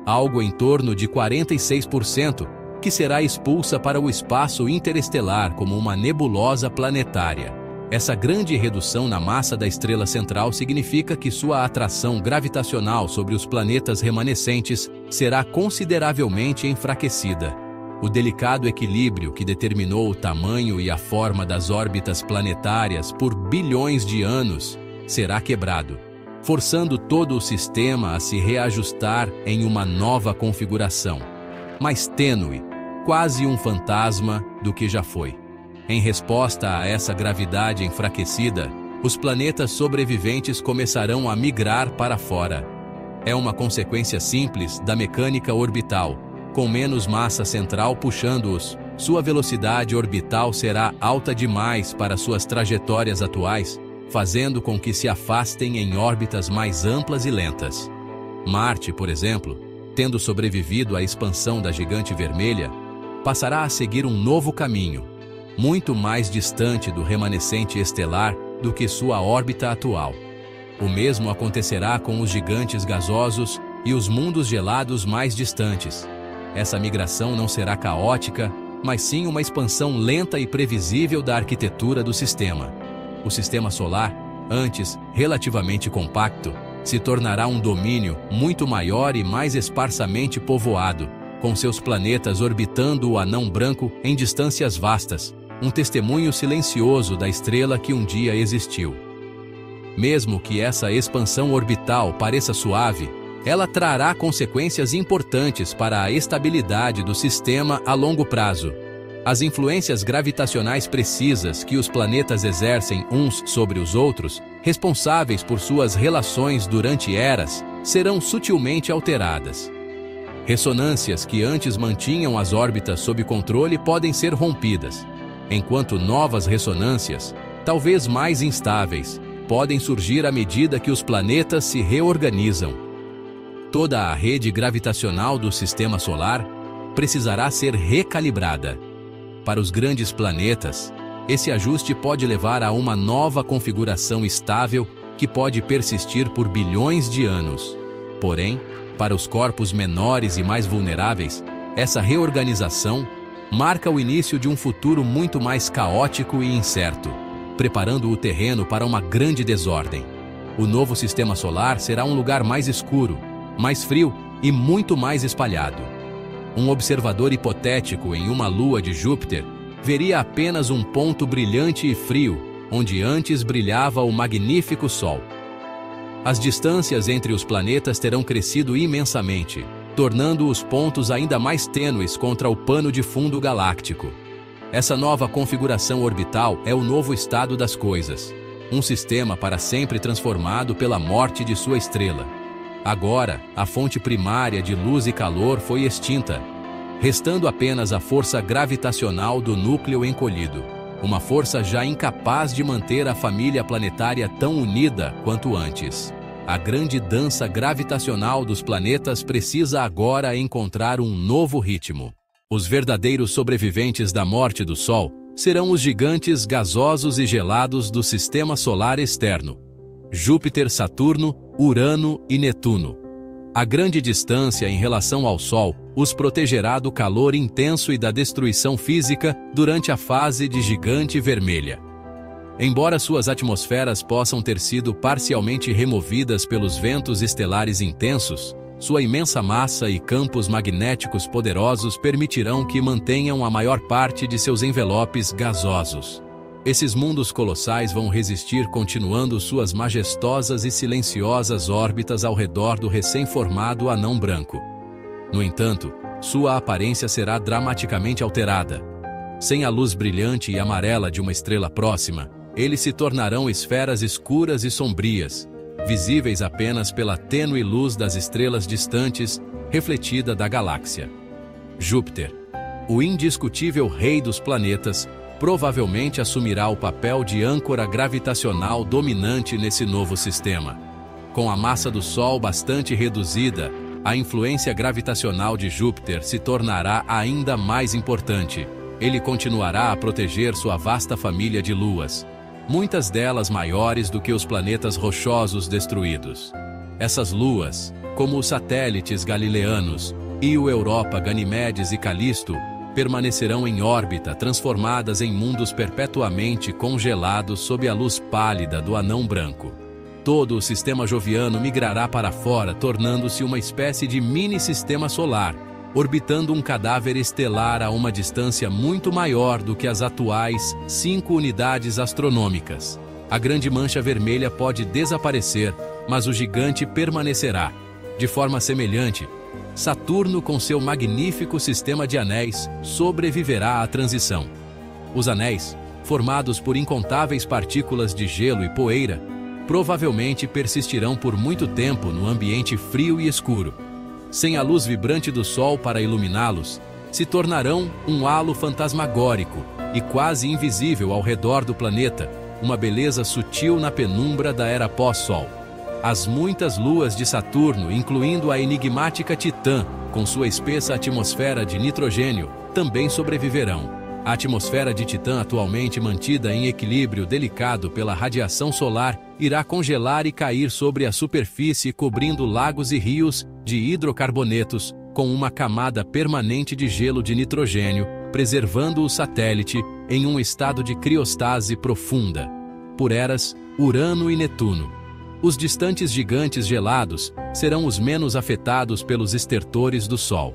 algo em torno de 46%, que será expulsa para o espaço interestelar como uma nebulosa planetária. Essa grande redução na massa da estrela central significa que sua atração gravitacional sobre os planetas remanescentes será consideravelmente enfraquecida. O delicado equilíbrio que determinou o tamanho e a forma das órbitas planetárias por bilhões de anos será quebrado, forçando todo o sistema a se reajustar em uma nova configuração, mais tênue, quase um fantasma do que já foi. Em resposta a essa gravidade enfraquecida, os planetas sobreviventes começarão a migrar para fora. É uma consequência simples da mecânica orbital, com menos massa central puxando-os. Sua velocidade orbital será alta demais para suas trajetórias atuais, fazendo com que se afastem em órbitas mais amplas e lentas. Marte, por exemplo, tendo sobrevivido à expansão da gigante vermelha, passará a seguir um novo caminho, muito mais distante do remanescente estelar do que sua órbita atual. O mesmo acontecerá com os gigantes gasosos e os mundos gelados mais distantes. Essa migração não será caótica, mas sim uma expansão lenta e previsível da arquitetura do sistema. O sistema solar, antes relativamente compacto, se tornará um domínio muito maior e mais esparsamente povoado, com seus planetas orbitando o anão branco em distâncias vastas, um testemunho silencioso da estrela que um dia existiu. Mesmo que essa expansão orbital pareça suave, ela trará consequências importantes para a estabilidade do sistema a longo prazo. As influências gravitacionais precisas que os planetas exercem uns sobre os outros, responsáveis por suas relações durante eras, serão sutilmente alteradas. Ressonâncias que antes mantinham as órbitas sob controle podem ser rompidas, enquanto novas ressonâncias, talvez mais instáveis, podem surgir à medida que os planetas se reorganizam. Toda a rede gravitacional do Sistema Solar precisará ser recalibrada. Para os grandes planetas, esse ajuste pode levar a uma nova configuração estável que pode persistir por bilhões de anos. Porém, para os corpos menores e mais vulneráveis, essa reorganização marca o início de um futuro muito mais caótico e incerto, preparando o terreno para uma grande desordem. O novo Sistema Solar será um lugar mais escuro, mais frio e muito mais espalhado. Um observador hipotético em uma lua de Júpiter veria apenas um ponto brilhante e frio, onde antes brilhava o magnífico Sol. As distâncias entre os planetas terão crescido imensamente, tornando os pontos ainda mais tênues contra o pano de fundo galáctico. Essa nova configuração orbital é o novo estado das coisas, um sistema para sempre transformado pela morte de sua estrela. Agora, a fonte primária de luz e calor foi extinta, restando apenas a força gravitacional do núcleo encolhido, uma força já incapaz de manter a família planetária tão unida quanto antes. A grande dança gravitacional dos planetas precisa agora encontrar um novo ritmo. Os verdadeiros sobreviventes da morte do Sol serão os gigantes gasosos e gelados do Sistema Solar externo: Júpiter, Saturno, Urano e Netuno. A grande distância em relação ao Sol os protegerá do calor intenso e da destruição física durante a fase de gigante vermelha. Embora suas atmosferas possam ter sido parcialmente removidas pelos ventos estelares intensos, sua imensa massa e campos magnéticos poderosos permitirão que mantenham a maior parte de seus envelopes gasosos. Esses mundos colossais vão resistir continuando suas majestosas e silenciosas órbitas ao redor do recém-formado anão branco. No entanto, sua aparência será dramaticamente alterada. Sem a luz brilhante e amarela de uma estrela próxima, eles se tornarão esferas escuras e sombrias, visíveis apenas pela tênue luz das estrelas distantes, refletida da galáxia. Júpiter, o indiscutível rei dos planetas, provavelmente assumirá o papel de âncora gravitacional dominante nesse novo sistema. Com a massa do Sol bastante reduzida, a influência gravitacional de Júpiter se tornará ainda mais importante. Ele continuará a proteger sua vasta família de luas, muitas delas maiores do que os planetas rochosos destruídos. Essas luas, como os satélites galileanos, Io, Europa, Ganimedes e Calisto, permanecerão em órbita, transformadas em mundos perpetuamente congelados sob a luz pálida do anão branco. Todo o sistema joviano migrará para fora, tornando-se uma espécie de mini-sistema solar, orbitando um cadáver estelar a uma distância muito maior do que as atuais 5 unidades astronômicas. A grande mancha vermelha pode desaparecer, mas o gigante permanecerá. De forma semelhante, Saturno, com seu magnífico sistema de anéis, sobreviverá à transição. Os anéis, formados por incontáveis partículas de gelo e poeira, provavelmente persistirão por muito tempo no ambiente frio e escuro. Sem a luz vibrante do Sol para iluminá-los, se tornarão um halo fantasmagórico e quase invisível ao redor do planeta, uma beleza sutil na penumbra da era pós-Sol. As muitas luas de Saturno, incluindo a enigmática Titã, com sua espessa atmosfera de nitrogênio, também sobreviverão. A atmosfera de Titã, atualmente mantida em equilíbrio delicado pela radiação solar, irá congelar e cair sobre a superfície, cobrindo lagos e rios de hidrocarbonetos, com uma camada permanente de gelo de nitrogênio, preservando o satélite em um estado de criostase profunda. Por eras, Urano e Netuno. Os distantes gigantes gelados serão os menos afetados pelos estertores do Sol.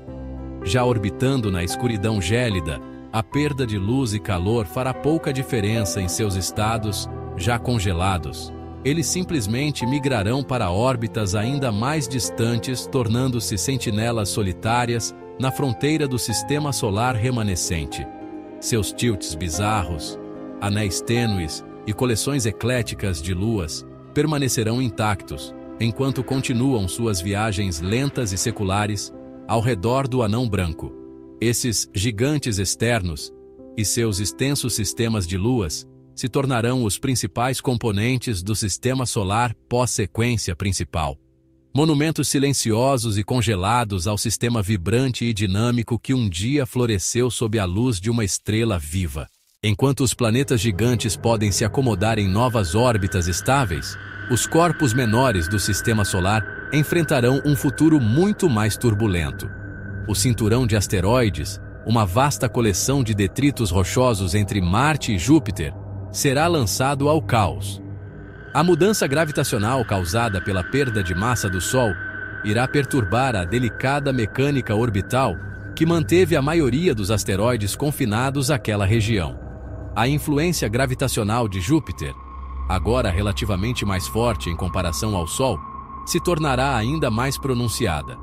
Já orbitando na escuridão gélida, a perda de luz e calor fará pouca diferença em seus estados já congelados. Eles simplesmente migrarão para órbitas ainda mais distantes, tornando-se sentinelas solitárias na fronteira do sistema solar remanescente. Seus tilts bizarros, anéis tênues e coleções ecléticas de luas permanecerão intactos, enquanto continuam suas viagens lentas e seculares, ao redor do Anão Branco. Esses gigantes externos e seus extensos sistemas de luas se tornarão os principais componentes do sistema solar pós-sequência principal. Monumentos silenciosos e congelados ao sistema vibrante e dinâmico que um dia floresceu sob a luz de uma estrela viva. Enquanto os planetas gigantes podem se acomodar em novas órbitas estáveis, os corpos menores do sistema solar enfrentarão um futuro muito mais turbulento. O cinturão de asteroides, uma vasta coleção de detritos rochosos entre Marte e Júpiter, será lançado ao caos. A mudança gravitacional causada pela perda de massa do Sol irá perturbar a delicada mecânica orbital que manteve a maioria dos asteroides confinados àquela região. A influência gravitacional de Júpiter, agora relativamente mais forte em comparação ao Sol, se tornará ainda mais pronunciada.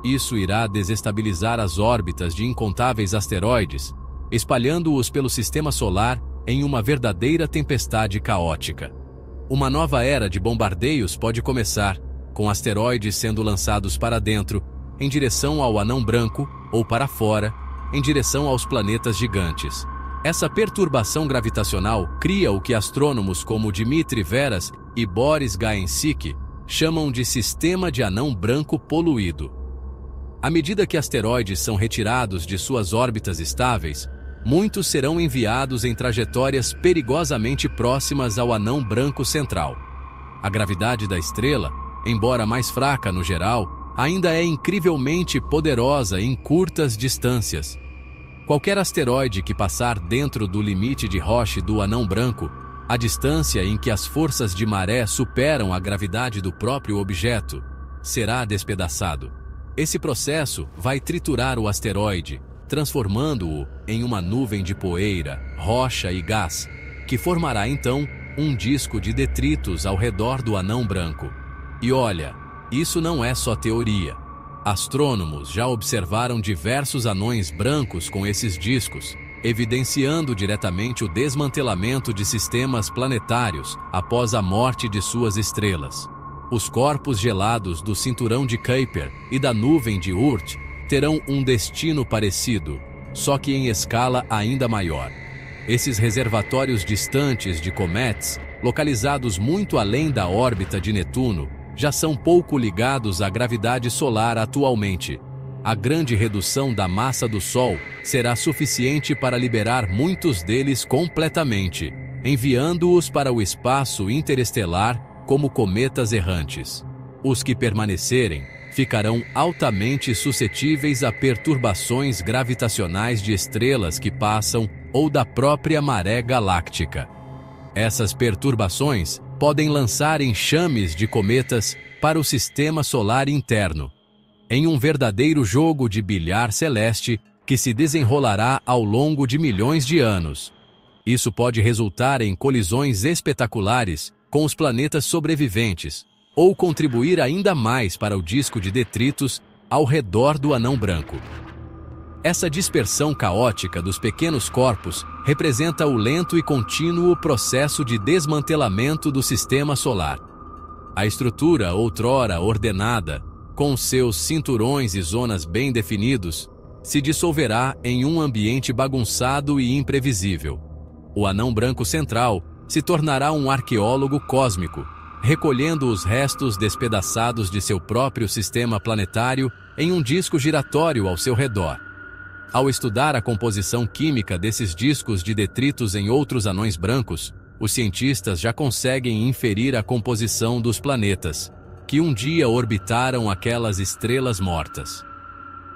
Isso irá desestabilizar as órbitas de incontáveis asteroides, espalhando-os pelo sistema solar em uma verdadeira tempestade caótica. Uma nova era de bombardeios pode começar, com asteroides sendo lançados para dentro, em direção ao Anão Branco, ou para fora, em direção aos planetas gigantes. Essa perturbação gravitacional cria o que astrônomos como Dmitry Veras e Boris Gaensik chamam de sistema de anão branco poluído. À medida que asteroides são retirados de suas órbitas estáveis, muitos serão enviados em trajetórias perigosamente próximas ao Anão Branco central. A gravidade da estrela, embora mais fraca no geral, ainda é incrivelmente poderosa em curtas distâncias. Qualquer asteroide que passar dentro do limite de Roche do Anão Branco, a distância em que as forças de maré superam a gravidade do próprio objeto, será despedaçado. Esse processo vai triturar o asteroide, transformando-o em uma nuvem de poeira, rocha e gás, que formará então um disco de detritos ao redor do Anão Branco. E olha, isso não é só teoria. Astrônomos já observaram diversos anões brancos com esses discos, evidenciando diretamente o desmantelamento de sistemas planetários após a morte de suas estrelas. Os corpos gelados do cinturão de Kuiper e da nuvem de Oort terão um destino parecido, só que em escala ainda maior. Esses reservatórios distantes de cometas, localizados muito além da órbita de Netuno, já são pouco ligados à gravidade solar atualmente. A grande redução da massa do Sol será suficiente para liberar muitos deles completamente, enviando-os para o espaço interestelar como cometas errantes. Os que permanecerem ficarão altamente suscetíveis a perturbações gravitacionais de estrelas que passam ou da própria maré galáctica. Essas perturbações podem lançar enxames de cometas para o sistema solar interno, em um verdadeiro jogo de bilhar celeste que se desenrolará ao longo de milhões de anos. Isso pode resultar em colisões espetaculares com os planetas sobreviventes, ou contribuir ainda mais para o disco de detritos ao redor do Anão Branco. Essa dispersão caótica dos pequenos corpos representa o lento e contínuo processo de desmantelamento do sistema solar. A estrutura, outrora ordenada, com seus cinturões e zonas bem definidos, se dissolverá em um ambiente bagunçado e imprevisível. O Anão Branco central se tornará um arqueólogo cósmico, recolhendo os restos despedaçados de seu próprio sistema planetário em um disco giratório ao seu redor. Ao estudar a composição química desses discos de detritos em outros anões brancos, os cientistas já conseguem inferir a composição dos planetas, que um dia orbitaram aquelas estrelas mortas.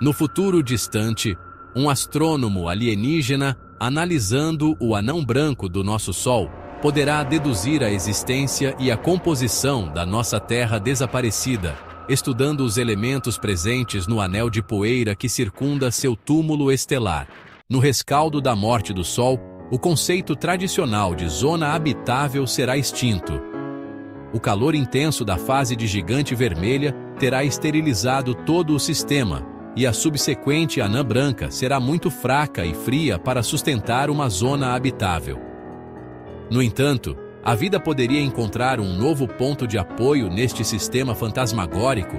No futuro distante, um astrônomo alienígena, analisando o anão branco do nosso Sol, poderá deduzir a existência e a composição da nossa Terra desaparecida, estudando os elementos presentes no anel de poeira que circunda seu túmulo estelar. No rescaldo da morte do Sol, o conceito tradicional de zona habitável será extinto. O calor intenso da fase de gigante vermelha terá esterilizado todo o sistema, e a subsequente anã branca será muito fraca e fria para sustentar uma zona habitável. No entanto, a vida poderia encontrar um novo ponto de apoio neste sistema fantasmagórico.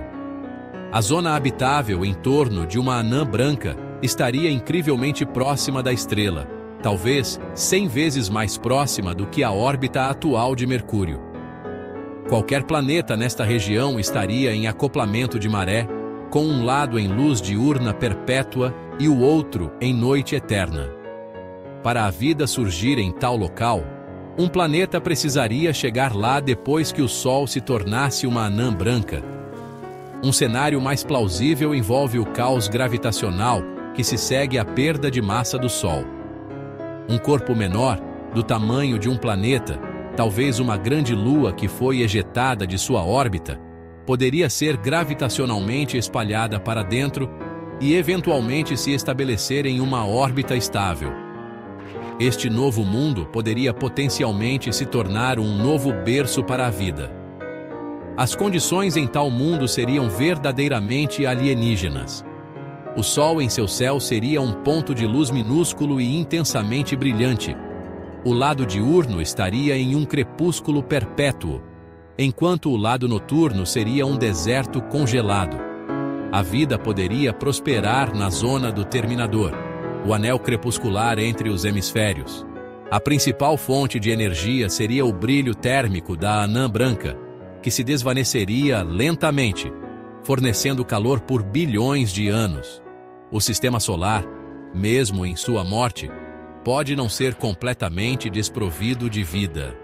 A zona habitável em torno de uma anã branca estaria incrivelmente próxima da estrela, talvez 100 vezes mais próxima do que a órbita atual de Mercúrio. Qualquer planeta nesta região estaria em acoplamento de maré, com um lado em luz diurna perpétua e o outro em noite eterna. Para a vida surgir em tal local, um planeta precisaria chegar lá depois que o Sol se tornasse uma anã branca. Um cenário mais plausível envolve o caos gravitacional que se segue à perda de massa do Sol. Um corpo menor, do tamanho de um planeta, talvez uma grande lua que foi ejetada de sua órbita, poderia ser gravitacionalmente espalhada para dentro e eventualmente se estabelecer em uma órbita estável. Este novo mundo poderia potencialmente se tornar um novo berço para a vida. As condições em tal mundo seriam verdadeiramente alienígenas. O Sol em seu céu seria um ponto de luz minúsculo e intensamente brilhante. O lado diurno estaria em um crepúsculo perpétuo, enquanto o lado noturno seria um deserto congelado. A vida poderia prosperar na zona do terminador, o anel crepuscular entre os hemisférios. A principal fonte de energia seria o brilho térmico da anã branca, que se desvaneceria lentamente, fornecendo calor por bilhões de anos. O sistema solar, mesmo em sua morte, pode não ser completamente desprovido de vida.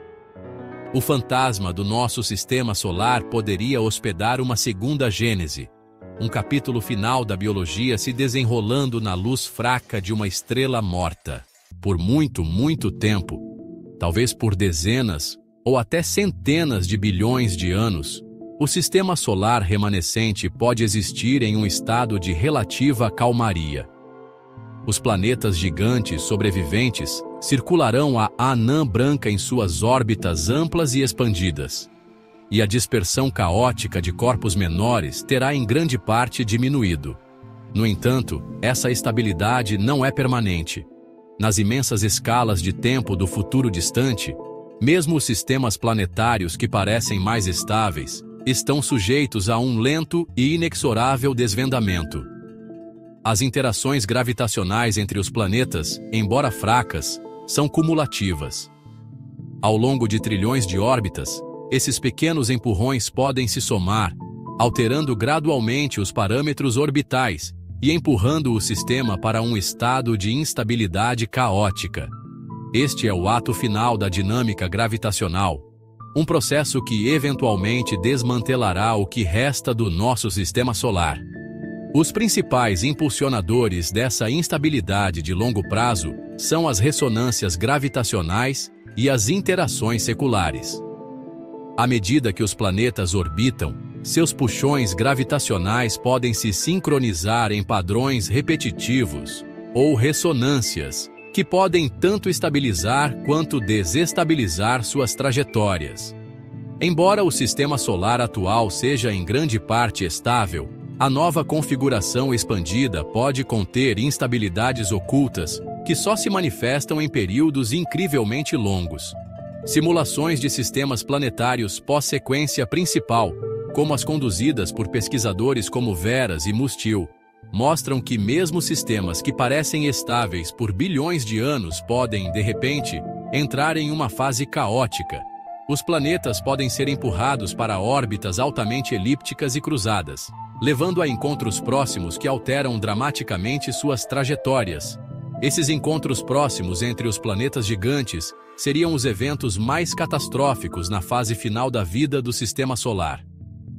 O fantasma do nosso sistema solar poderia hospedar uma segunda gênese, um capítulo final da biologia se desenrolando na luz fraca de uma estrela morta. Por muito, muito tempo, talvez por dezenas ou até centenas de bilhões de anos, o sistema solar remanescente pode existir em um estado de relativa calmaria. Os planetas gigantes sobreviventes circularão a anã branca em suas órbitas amplas e expandidas. E a dispersão caótica de corpos menores terá em grande parte diminuído. No entanto, essa estabilidade não é permanente. Nas imensas escalas de tempo do futuro distante, mesmo os sistemas planetários que parecem mais estáveis estão sujeitos a um lento e inexorável desvendamento. As interações gravitacionais entre os planetas, embora fracas, são cumulativas. Ao longo de trilhões de órbitas, esses pequenos empurrões podem se somar, alterando gradualmente os parâmetros orbitais e empurrando o sistema para um estado de instabilidade caótica. Este é o ato final da dinâmica gravitacional, um processo que eventualmente desmantelará o que resta do nosso sistema solar. Os principais impulsionadores dessa instabilidade de longo prazo são as ressonâncias gravitacionais e as interações seculares. À medida que os planetas orbitam, seus puxões gravitacionais podem se sincronizar em padrões repetitivos ou ressonâncias, que podem tanto estabilizar quanto desestabilizar suas trajetórias. Embora o sistema solar atual seja em grande parte estável, a nova configuração expandida pode conter instabilidades ocultas que só se manifestam em períodos incrivelmente longos. Simulações de sistemas planetários pós-sequência principal, como as conduzidas por pesquisadores como Veras e Mustiel, mostram que mesmo sistemas que parecem estáveis por bilhões de anos podem, de repente, entrar em uma fase caótica. Os planetas podem ser empurrados para órbitas altamente elípticas e cruzadas, levando a encontros próximos que alteram dramaticamente suas trajetórias. Esses encontros próximos entre os planetas gigantes seriam os eventos mais catastróficos na fase final da vida do sistema solar.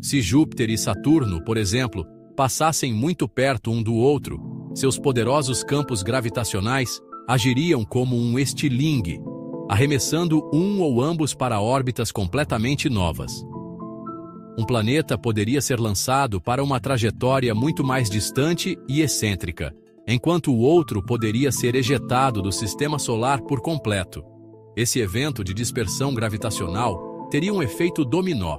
Se Júpiter e Saturno, por exemplo, passassem muito perto um do outro, seus poderosos campos gravitacionais agiriam como um estilingue, arremessando um ou ambos para órbitas completamente novas. Um planeta poderia ser lançado para uma trajetória muito mais distante e excêntrica, enquanto o outro poderia ser ejetado do sistema solar por completo. Esse evento de dispersão gravitacional teria um efeito dominó,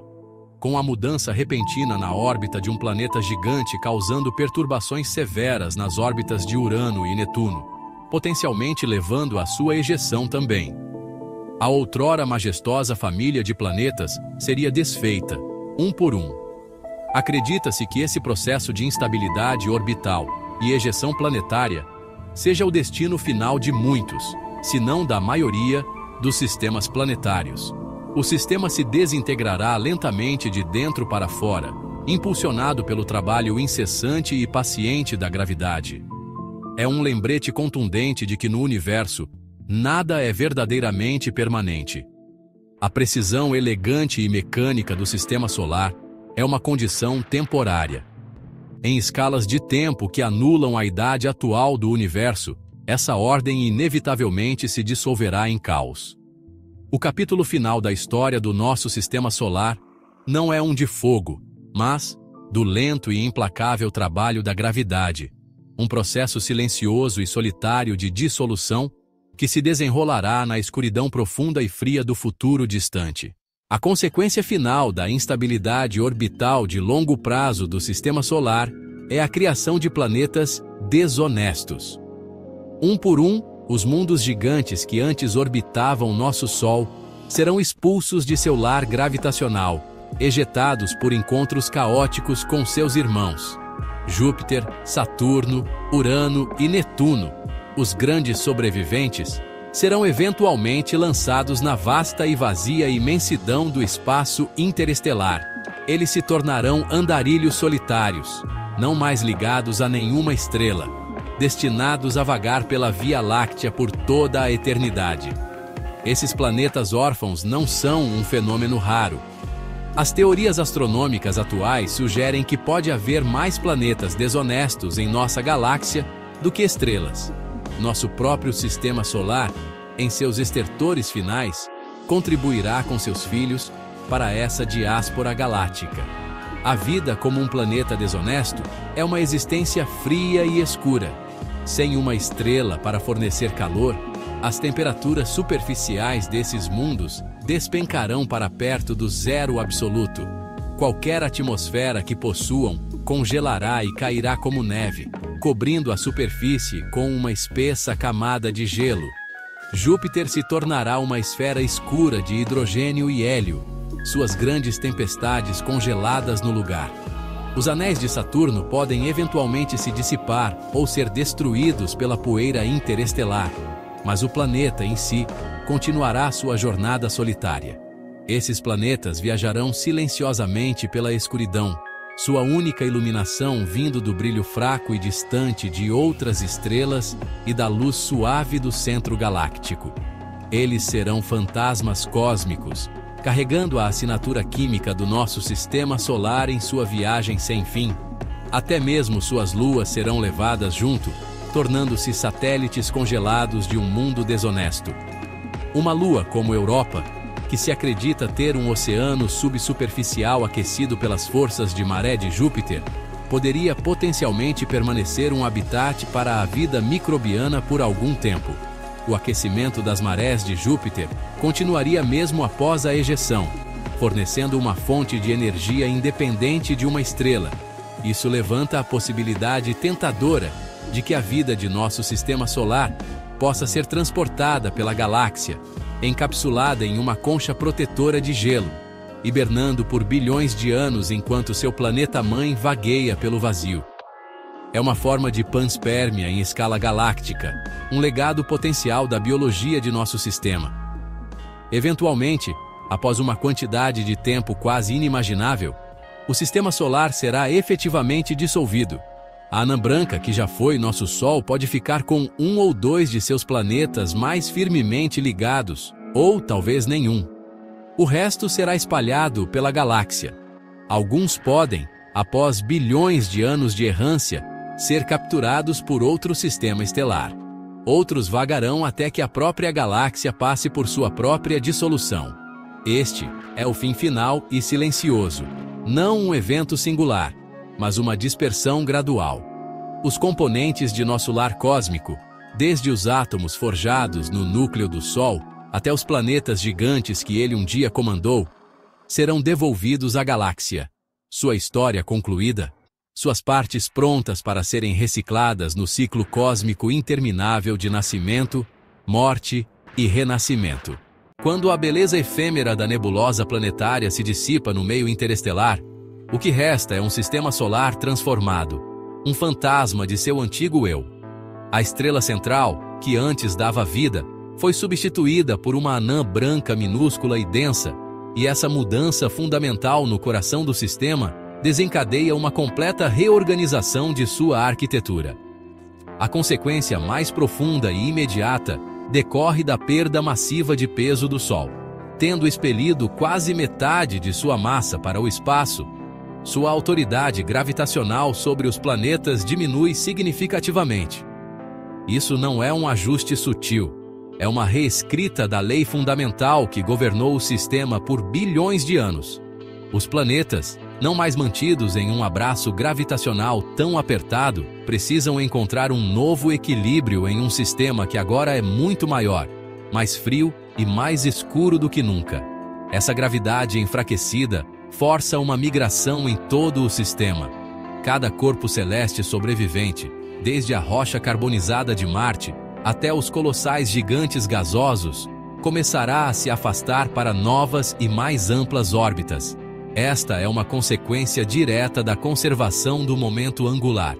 com a mudança repentina na órbita de um planeta gigante causando perturbações severas nas órbitas de Urano e Netuno, potencialmente levando à sua ejeção também. A outrora majestosa família de planetas seria desfeita, um por um. Acredita-se que esse processo de instabilidade orbital e ejeção planetária seja o destino final de muitos, se não da maioria, dos sistemas planetários. O sistema se desintegrará lentamente de dentro para fora, impulsionado pelo trabalho incessante e paciente da gravidade. É um lembrete contundente de que no universo, nada é verdadeiramente permanente. A precisão elegante e mecânica do sistema solar é uma condição temporária. Em escalas de tempo que anulam a idade atual do universo, essa ordem inevitavelmente se dissolverá em caos. O capítulo final da história do nosso sistema solar não é um de fogo, mas do lento e implacável trabalho da gravidade, um processo silencioso e solitário de dissolução que se desenrolará na escuridão profunda e fria do futuro distante. A consequência final da instabilidade orbital de longo prazo do sistema solar é a criação de planetas desonestos. Um por um, os mundos gigantes que antes orbitavam nosso Sol serão expulsos de seu lar gravitacional, ejetados por encontros caóticos com seus irmãos. Júpiter, Saturno, Urano e Netuno, os grandes sobreviventes, serão eventualmente lançados na vasta e vazia imensidão do espaço interestelar. Eles se tornarão andarilhos solitários, não mais ligados a nenhuma estrela, destinados a vagar pela Via Láctea por toda a eternidade. Esses planetas órfãos não são um fenômeno raro. As teorias astronômicas atuais sugerem que pode haver mais planetas desonestos em nossa galáxia do que estrelas. Nosso próprio sistema solar, em seus estertores finais, contribuirá com seus filhos para essa diáspora galáctica. A vida como um planeta desonesto é uma existência fria e escura. Sem uma estrela para fornecer calor, as temperaturas superficiais desses mundos despencarão para perto do zero absoluto. Qualquer atmosfera que possuam congelará e cairá como neve, cobrindo a superfície com uma espessa camada de gelo. Júpiter se tornará uma esfera escura de hidrogênio e hélio, suas grandes tempestades congeladas no lugar. Os anéis de Saturno podem eventualmente se dissipar ou ser destruídos pela poeira interestelar, mas o planeta em si continuará sua jornada solitária. Esses planetas viajarão silenciosamente pela escuridão, sua única iluminação vindo do brilho fraco e distante de outras estrelas e da luz suave do centro galáctico. Eles serão fantasmas cósmicos, carregando a assinatura química do nosso sistema solar em sua viagem sem fim. Até mesmo suas luas serão levadas junto, tornando-se satélites congelados de um mundo desonesto. Uma lua como Europa, que se acredita ter um oceano subsuperficial aquecido pelas forças de maré de Júpiter, poderia potencialmente permanecer um habitat para a vida microbiana por algum tempo. O aquecimento das marés de Júpiter continuaria mesmo após a ejeção, fornecendo uma fonte de energia independente de uma estrela. Isso levanta a possibilidade tentadora de que a vida de nosso sistema solar possa ser transportada pela galáxia, encapsulada em uma concha protetora de gelo, hibernando por bilhões de anos enquanto seu planeta-mãe vagueia pelo vazio. É uma forma de panspermia em escala galáctica, um legado potencial da biologia de nosso sistema. Eventualmente, após uma quantidade de tempo quase inimaginável, o sistema solar será efetivamente dissolvido. A anã branca, que já foi nosso Sol, pode ficar com um ou dois de seus planetas mais firmemente ligados, ou talvez nenhum. O resto será espalhado pela galáxia. Alguns podem, após bilhões de anos de errância, ser capturados por outro sistema estelar. Outros vagarão até que a própria galáxia passe por sua própria dissolução. Este é o fim final e silencioso, não um evento singular, mas uma dispersão gradual. Os componentes de nosso lar cósmico, desde os átomos forjados no núcleo do Sol até os planetas gigantes que ele um dia comandou, serão devolvidos à galáxia. Sua história concluída, suas partes prontas para serem recicladas no ciclo cósmico interminável de nascimento, morte e renascimento. Quando a beleza efêmera da nebulosa planetária se dissipa no meio interestelar, O que resta é um sistema solar transformado, um fantasma de seu antigo eu. A estrela central, que antes dava vida, foi substituída por uma anã branca minúscula e densa, e essa mudança fundamental no coração do sistema desencadeia uma completa reorganização de sua arquitetura. A consequência mais profunda e imediata decorre da perda massiva de peso do Sol. Tendo expelido quase metade de sua massa para o espaço, sua autoridade gravitacional sobre os planetas diminui significativamente. Isso não é um ajuste sutil, é uma reescrita da lei fundamental que governou o sistema por bilhões de anos. Os planetas, não mais mantidos em um abraço gravitacional tão apertado, precisam encontrar um novo equilíbrio em um sistema que agora é muito maior, mais frio e mais escuro do que nunca. Essa gravidade enfraquecida força uma migração em todo o sistema. Cada corpo celeste sobrevivente, desde a rocha carbonizada de Marte até os colossais gigantes gasosos, começará a se afastar para novas e mais amplas órbitas. Esta é uma consequência direta da conservação do momento angular.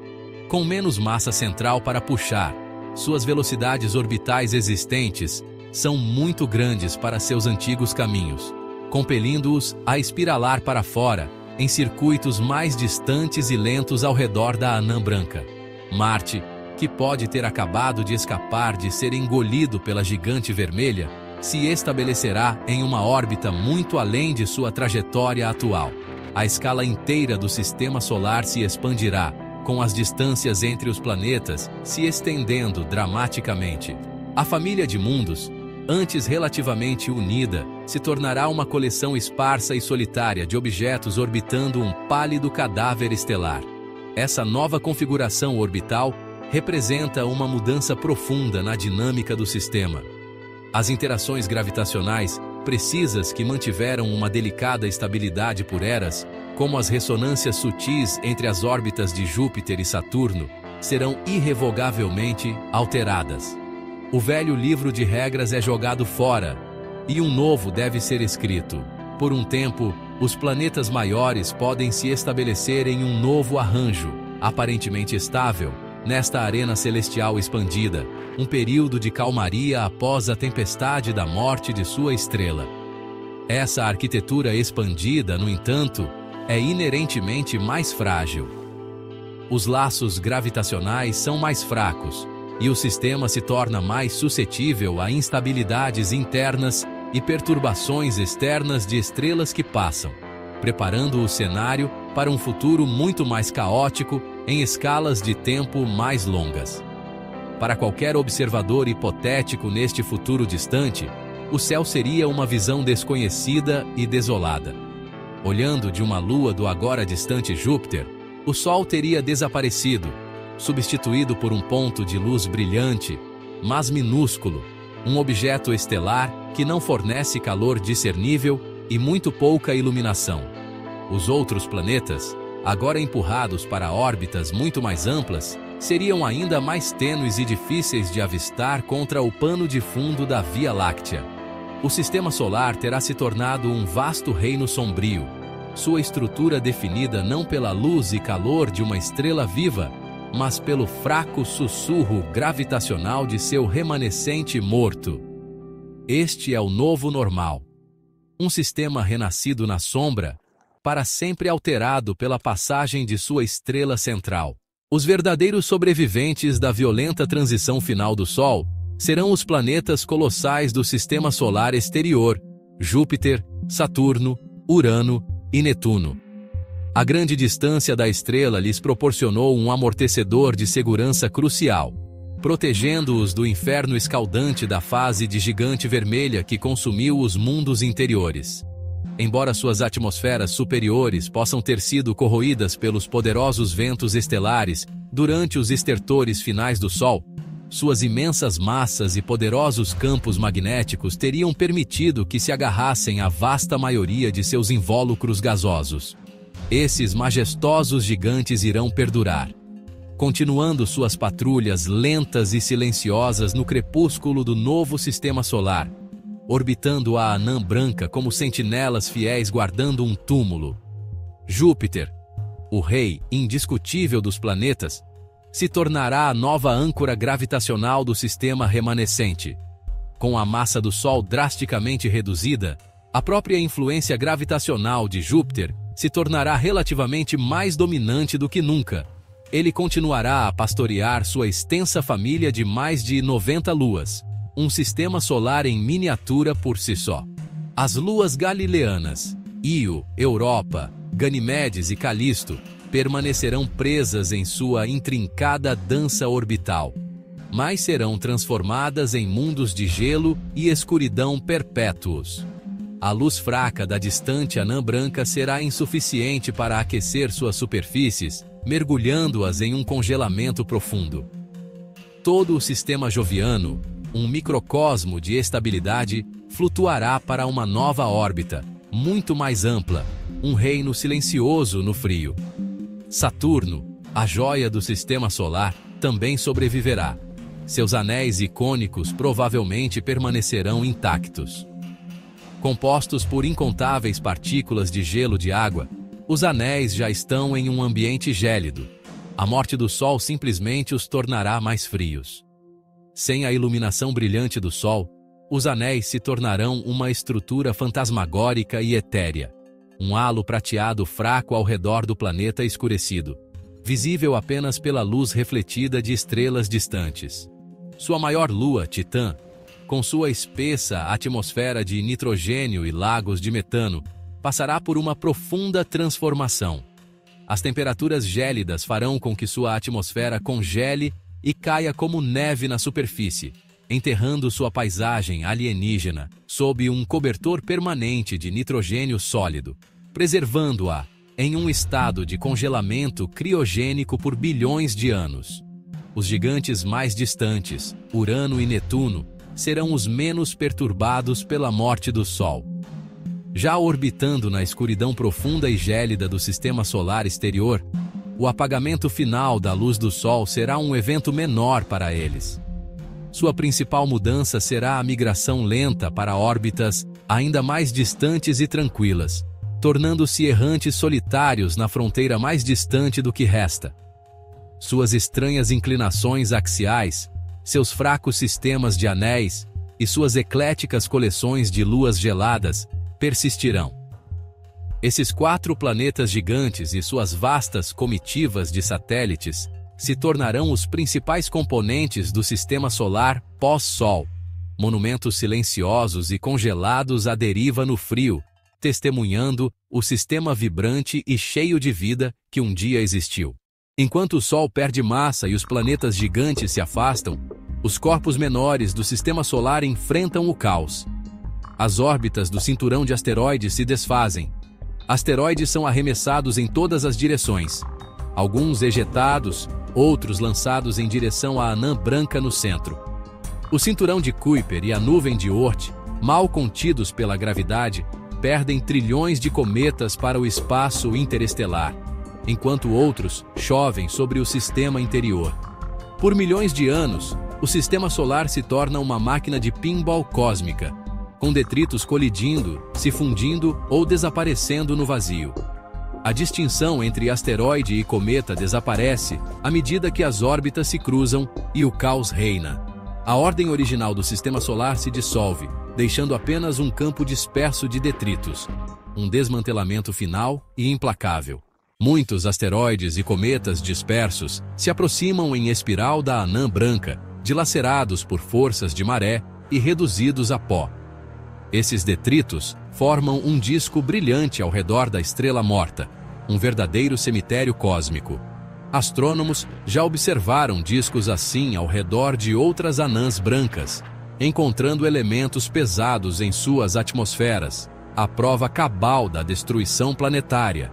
Com menos massa central para puxar, suas velocidades orbitais existentes são muito grandes para seus antigos caminhos, compelindo-os a espiralar para fora, em circuitos mais distantes e lentos ao redor da anã branca. Marte, que pode ter acabado de escapar de ser engolido pela gigante vermelha, se estabelecerá em uma órbita muito além de sua trajetória atual. A escala inteira do sistema solar se expandirá, com as distâncias entre os planetas se estendendo dramaticamente. A família de mundos, antes relativamente unida, se tornará uma coleção esparsa e solitária de objetos orbitando um pálido cadáver estelar. Essa nova configuração orbital representa uma mudança profunda na dinâmica do sistema. As interações gravitacionais, precisas que mantiveram uma delicada estabilidade por eras, como as ressonâncias sutis entre as órbitas de Júpiter e Saturno, serão irrevogavelmente alteradas. O velho livro de regras é jogado fora, e um novo deve ser escrito. Por um tempo, os planetas maiores podem se estabelecer em um novo arranjo, aparentemente estável, nesta arena celestial expandida, um período de calmaria após a tempestade da morte de sua estrela. Essa arquitetura expandida, no entanto, é inerentemente mais frágil. Os laços gravitacionais são mais fracos, e o sistema se torna mais suscetível a instabilidades internas e perturbações externas de estrelas que passam, preparando o cenário para um futuro muito mais caótico em escalas de tempo mais longas. Para qualquer observador hipotético neste futuro distante, o céu seria uma visão desconhecida e desolada. Olhando de uma lua do agora distante Júpiter, o Sol teria desaparecido, substituído por um ponto de luz brilhante, mas minúsculo, um objeto estelar que não fornece calor discernível e muito pouca iluminação. Os outros planetas, agora empurrados para órbitas muito mais amplas, seriam ainda mais tênues e difíceis de avistar contra o pano de fundo da Via Láctea. O sistema solar terá se tornado um vasto reino sombrio, sua estrutura definida não pela luz e calor de uma estrela viva, mas pelo fraco sussurro gravitacional de seu remanescente morto. Este é o novo normal. Um sistema renascido na sombra, para sempre alterado pela passagem de sua estrela central. Os verdadeiros sobreviventes da violenta transição final do Sol serão os planetas colossais do sistema solar exterior, Júpiter, Saturno, Urano e Netuno. A grande distância da estrela lhes proporcionou um amortecedor de segurança crucial, protegendo-os do inferno escaldante da fase de gigante vermelha que consumiu os mundos interiores. Embora suas atmosferas superiores possam ter sido corroídas pelos poderosos ventos estelares durante os estertores finais do Sol, suas imensas massas e poderosos campos magnéticos teriam permitido que se agarrassem à vasta maioria de seus invólucros gasosos. Esses majestosos gigantes irão perdurar, continuando suas patrulhas lentas e silenciosas no crepúsculo do novo sistema solar, orbitando a anã branca como sentinelas fiéis guardando um túmulo. Júpiter, o rei indiscutível dos planetas, se tornará a nova âncora gravitacional do sistema remanescente. Com a massa do Sol drasticamente reduzida, a própria influência gravitacional de Júpiter se tornará relativamente mais dominante do que nunca. Ele continuará a pastorear sua extensa família de mais de 90 luas, um sistema solar em miniatura por si só. As luas galileanas, Io, Europa, Ganimedes e Calisto, permanecerão presas em sua intrincada dança orbital, mas serão transformadas em mundos de gelo e escuridão perpétuos. A luz fraca da distante anã branca será insuficiente para aquecer suas superfícies, mergulhando-as em um congelamento profundo. Todo o sistema joviano, um microcosmo de estabilidade, flutuará para uma nova órbita, muito mais ampla, um reino silencioso no frio. Saturno, a joia do sistema solar, também sobreviverá. Seus anéis icônicos provavelmente permanecerão intactos. Compostos por incontáveis partículas de gelo de água, os anéis já estão em um ambiente gélido. A morte do Sol simplesmente os tornará mais frios. Sem a iluminação brilhante do Sol, os anéis se tornarão uma estrutura fantasmagórica e etérea, um halo prateado fraco ao redor do planeta escurecido, visível apenas pela luz refletida de estrelas distantes. Sua maior lua, Titã, com sua espessa atmosfera de nitrogênio e lagos de metano, passará por uma profunda transformação. As temperaturas gélidas farão com que sua atmosfera congele e caia como neve na superfície, enterrando sua paisagem alienígena sob um cobertor permanente de nitrogênio sólido, preservando-a em um estado de congelamento criogênico por bilhões de anos. Os gigantes mais distantes, Urano e Netuno, serão os menos perturbados pela morte do Sol. Já orbitando na escuridão profunda e gélida do sistema solar exterior, o apagamento final da luz do Sol será um evento menor para eles. Sua principal mudança será a migração lenta para órbitas ainda mais distantes e tranquilas, tornando-se errantes solitários na fronteira mais distante do que resta. Suas estranhas inclinações axiais, seus fracos sistemas de anéis e suas ecléticas coleções de luas geladas persistirão. Esses 4 planetas gigantes e suas vastas comitivas de satélites se tornarão os principais componentes do sistema solar pós-Sol, monumentos silenciosos e congelados à deriva no frio, testemunhando o sistema vibrante e cheio de vida que um dia existiu. Enquanto o Sol perde massa e os planetas gigantes se afastam, os corpos menores do sistema solar enfrentam o caos. As órbitas do cinturão de asteroides se desfazem. Asteroides são arremessados em todas as direções, alguns ejetados, outros lançados em direção à anã branca no centro. O cinturão de Kuiper e a nuvem de Oort, mal contidos pela gravidade, perdem trilhões de cometas para o espaço interestelar, enquanto outros chovem sobre o sistema interior. Por milhões de anos, o sistema solar se torna uma máquina de pinball cósmica, com detritos colidindo, se fundindo ou desaparecendo no vazio. A distinção entre asteroide e cometa desaparece à medida que as órbitas se cruzam e o caos reina. A ordem original do sistema solar se dissolve, deixando apenas um campo disperso de detritos, um desmantelamento final e implacável. Muitos asteroides e cometas dispersos se aproximam em espiral da anã branca, dilacerados por forças de maré e reduzidos a pó. Esses detritos formam um disco brilhante ao redor da estrela morta, um verdadeiro cemitério cósmico. Astrônomos já observaram discos assim ao redor de outras anãs brancas, encontrando elementos pesados em suas atmosferas, a prova cabal da destruição planetária.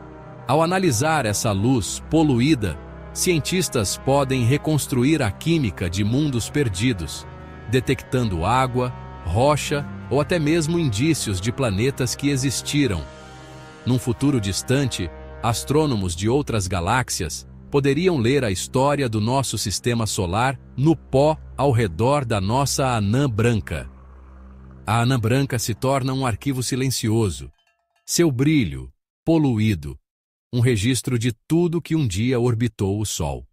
Ao analisar essa luz poluída, cientistas podem reconstruir a química de mundos perdidos, detectando água, rocha ou até mesmo indícios de planetas que existiram. Num futuro distante, astrônomos de outras galáxias poderiam ler a história do nosso sistema solar no pó ao redor da nossa anã branca. A anã branca se torna um arquivo silencioso. Seu brilho, poluído, um registro de tudo que um dia orbitou o Sol.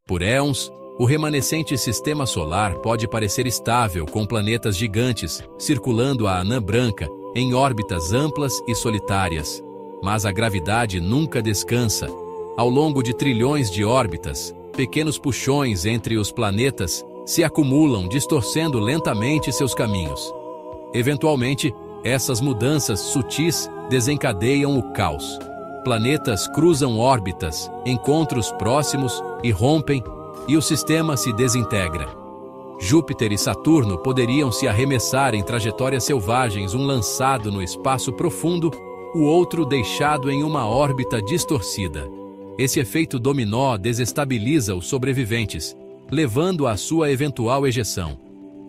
Por éons, o remanescente sistema solar pode parecer estável com planetas gigantes circulando a anã branca em órbitas amplas e solitárias, mas a gravidade nunca descansa. Ao longo de trilhões de órbitas, pequenos puxões entre os planetas se acumulam, distorcendo lentamente seus caminhos. Eventualmente, essas mudanças sutis desencadeiam o caos. Planetas cruzam órbitas, encontros próximos e rompem, e o sistema se desintegra. Júpiter e Saturno poderiam se arremessar em trajetórias selvagens, um lançado no espaço profundo, o outro deixado em uma órbita distorcida. Esse efeito dominó desestabiliza os sobreviventes, levando à sua eventual ejeção.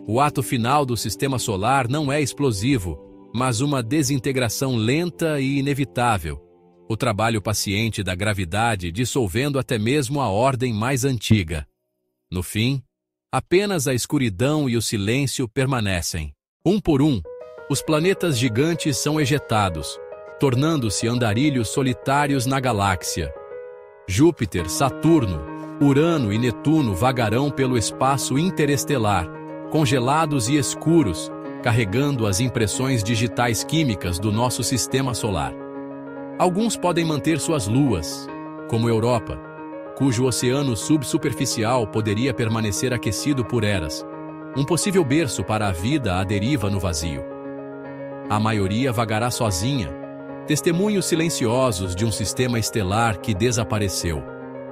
O ato final do sistema solar não é explosivo, mas uma desintegração lenta e inevitável. O trabalho paciente da gravidade dissolvendo até mesmo a ordem mais antiga. No fim, apenas a escuridão e o silêncio permanecem. Um por um, os planetas gigantes são ejetados, tornando-se andarilhos solitários na galáxia. Júpiter, Saturno, Urano e Netuno vagarão pelo espaço interestelar, congelados e escuros, carregando as impressões digitais químicas do nosso sistema solar. Alguns podem manter suas luas, como Europa, cujo oceano subsuperficial poderia permanecer aquecido por eras, um possível berço para a vida à deriva no vazio. A maioria vagará sozinha, testemunhos silenciosos de um sistema estelar que desapareceu.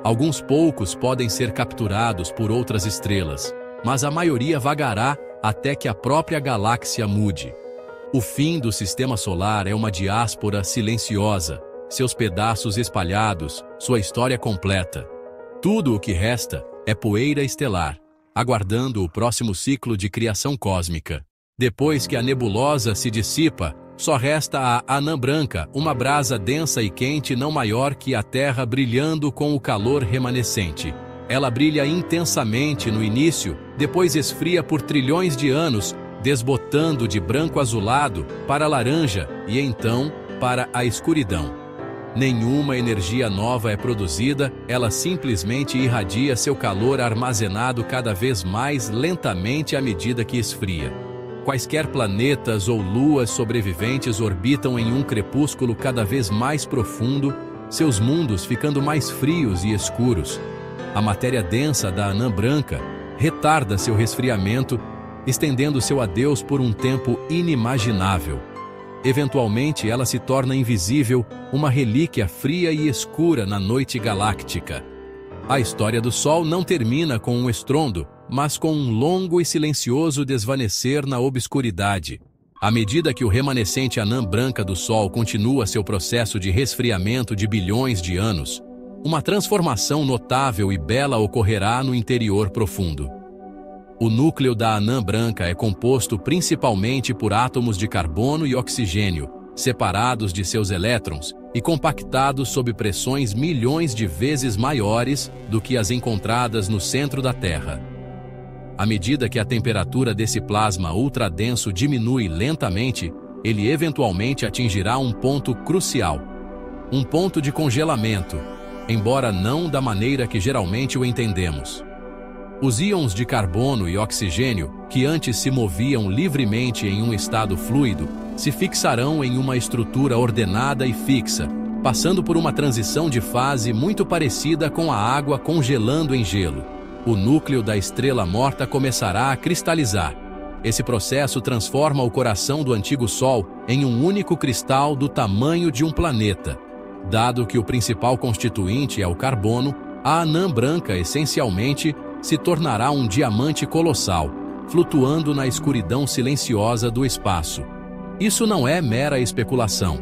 Alguns poucos podem ser capturados por outras estrelas, mas a maioria vagará até que a própria galáxia mude. O fim do sistema solar é uma diáspora silenciosa, seus pedaços espalhados, sua história completa. Tudo o que resta é poeira estelar, aguardando o próximo ciclo de criação cósmica. Depois que a nebulosa se dissipa, só resta a anã branca, uma brasa densa e quente não maior que a Terra brilhando com o calor remanescente. Ela brilha intensamente no início, depois esfria por trilhões de anos, desbotando de branco azulado para laranja e então para a escuridão. Nenhuma energia nova é produzida, ela simplesmente irradia seu calor armazenado cada vez mais lentamente à medida que esfria. Quaisquer planetas ou luas sobreviventes orbitam em um crepúsculo cada vez mais profundo, seus mundos ficando mais frios e escuros. A matéria densa da anã branca retarda seu resfriamento, estendendo seu adeus por um tempo inimaginável. Eventualmente, ela se torna invisível, uma relíquia fria e escura na noite galáctica. A história do Sol não termina com um estrondo, mas com um longo e silencioso desvanecer na obscuridade. À medida que o remanescente anã branca do Sol continua seu processo de resfriamento de bilhões de anos, uma transformação notável e bela ocorrerá no interior profundo. O núcleo da anã branca é composto principalmente por átomos de carbono e oxigênio, separados de seus elétrons e compactados sob pressões milhões de vezes maiores do que as encontradas no centro da Terra. À medida que a temperatura desse plasma ultradenso diminui lentamente, ele eventualmente atingirá um ponto crucial, um ponto de congelamento, embora não da maneira que geralmente o entendemos. Os íons de carbono e oxigênio, que antes se moviam livremente em um estado fluido, se fixarão em uma estrutura ordenada e fixa, passando por uma transição de fase muito parecida com a água congelando em gelo. O núcleo da estrela morta começará a cristalizar. Esse processo transforma o coração do antigo Sol em um único cristal do tamanho de um planeta. Dado que o principal constituinte é o carbono, a anã branca essencialmente se tornará um diamante colossal, flutuando na escuridão silenciosa do espaço. Isso não é mera especulação.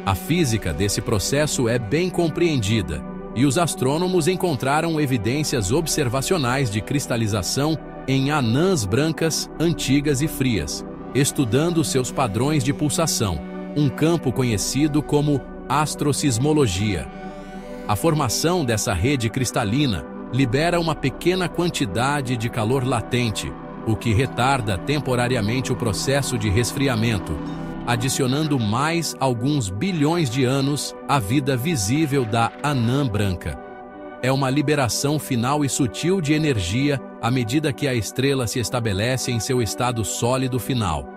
A física desse processo é bem compreendida, e os astrônomos encontraram evidências observacionais de cristalização em anãs brancas antigas e frias, estudando seus padrões de pulsação, um campo conhecido como astrosismologia. A formação dessa rede cristalina libera uma pequena quantidade de calor latente, o que retarda temporariamente o processo de resfriamento. adicionando mais alguns bilhões de anos à vida visível da anã branca. É uma liberação final e sutil de energia à medida que a estrela se estabelece em seu estado sólido final.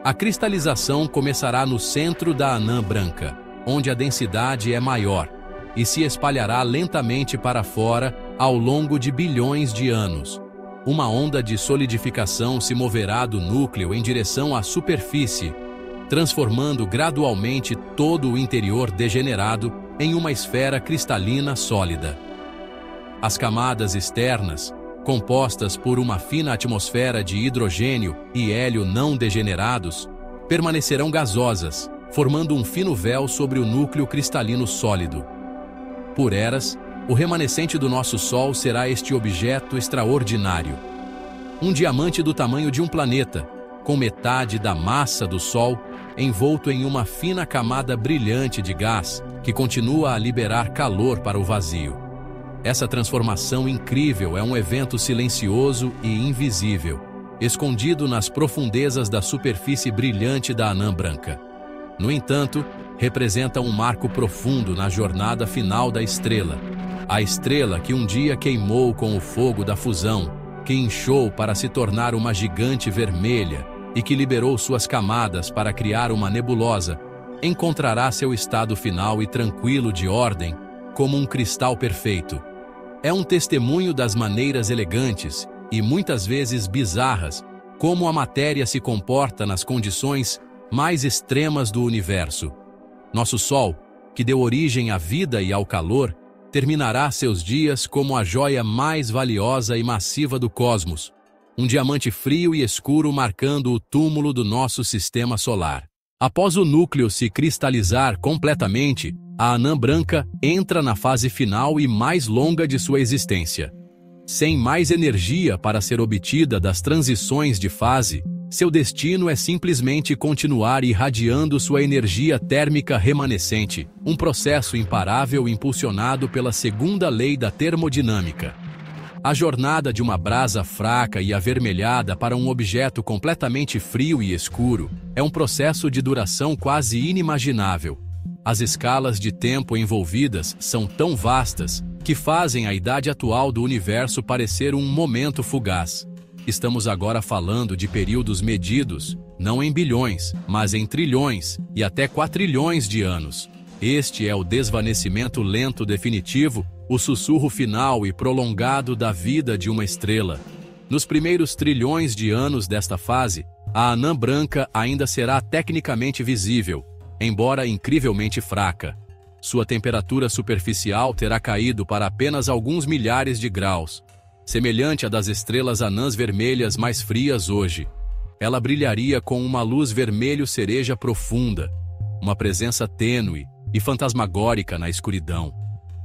A cristalização começará no centro da anã branca, onde a densidade é maior, e se espalhará lentamente para fora ao longo de bilhões de anos. Uma onda de solidificação se moverá do núcleo em direção à superfície, transformando gradualmente todo o interior degenerado em uma esfera cristalina sólida. As camadas externas, compostas por uma fina atmosfera de hidrogênio e hélio não degenerados, permanecerão gasosas, formando um fino véu sobre o núcleo cristalino sólido. Por eras, o remanescente do nosso Sol será este objeto extraordinário. Um diamante do tamanho de um planeta, com metade da massa do Sol, envolto em uma fina camada brilhante de gás que continua a liberar calor para o vazio. Essa transformação incrível é um evento silencioso e invisível, escondido nas profundezas da superfície brilhante da anã branca. No entanto, representa um marco profundo na jornada final da estrela. A estrela que um dia queimou com o fogo da fusão, que inchou para se tornar uma gigante vermelha e que liberou suas camadas para criar uma nebulosa, encontrará seu estado final e tranquilo de ordem, como um cristal perfeito. É um testemunho das maneiras elegantes e muitas vezes bizarras como a matéria se comporta nas condições mais extremas do universo. Nosso Sol, que deu origem à vida e ao calor, terminará seus dias como a joia mais valiosa e massiva do cosmos, um diamante frio e escuro marcando o túmulo do nosso sistema solar. Após o núcleo se cristalizar completamente, a anã branca entra na fase final e mais longa de sua existência. Sem mais energia para ser obtida das transições de fase, seu destino é simplesmente continuar irradiando sua energia térmica remanescente, um processo imparável impulsionado pela segunda lei da termodinâmica. A jornada de uma brasa fraca e avermelhada para um objeto completamente frio e escuro é um processo de duração quase inimaginável. As escalas de tempo envolvidas são tão vastas que fazem a idade atual do universo parecer um momento fugaz. Estamos agora falando de períodos medidos, não em bilhões, mas em trilhões e até quatrilhões de anos. Este é o desvanecimento lento definitivo, o sussurro final e prolongado da vida de uma estrela. Nos primeiros trilhões de anos desta fase, a anã branca ainda será tecnicamente visível, embora incrivelmente fraca. Sua temperatura superficial terá caído para apenas alguns milhares de graus, semelhante à das estrelas anãs vermelhas mais frias hoje. Ela brilharia com uma luz vermelho-cereja profunda, uma presença tênue e fantasmagórica na escuridão.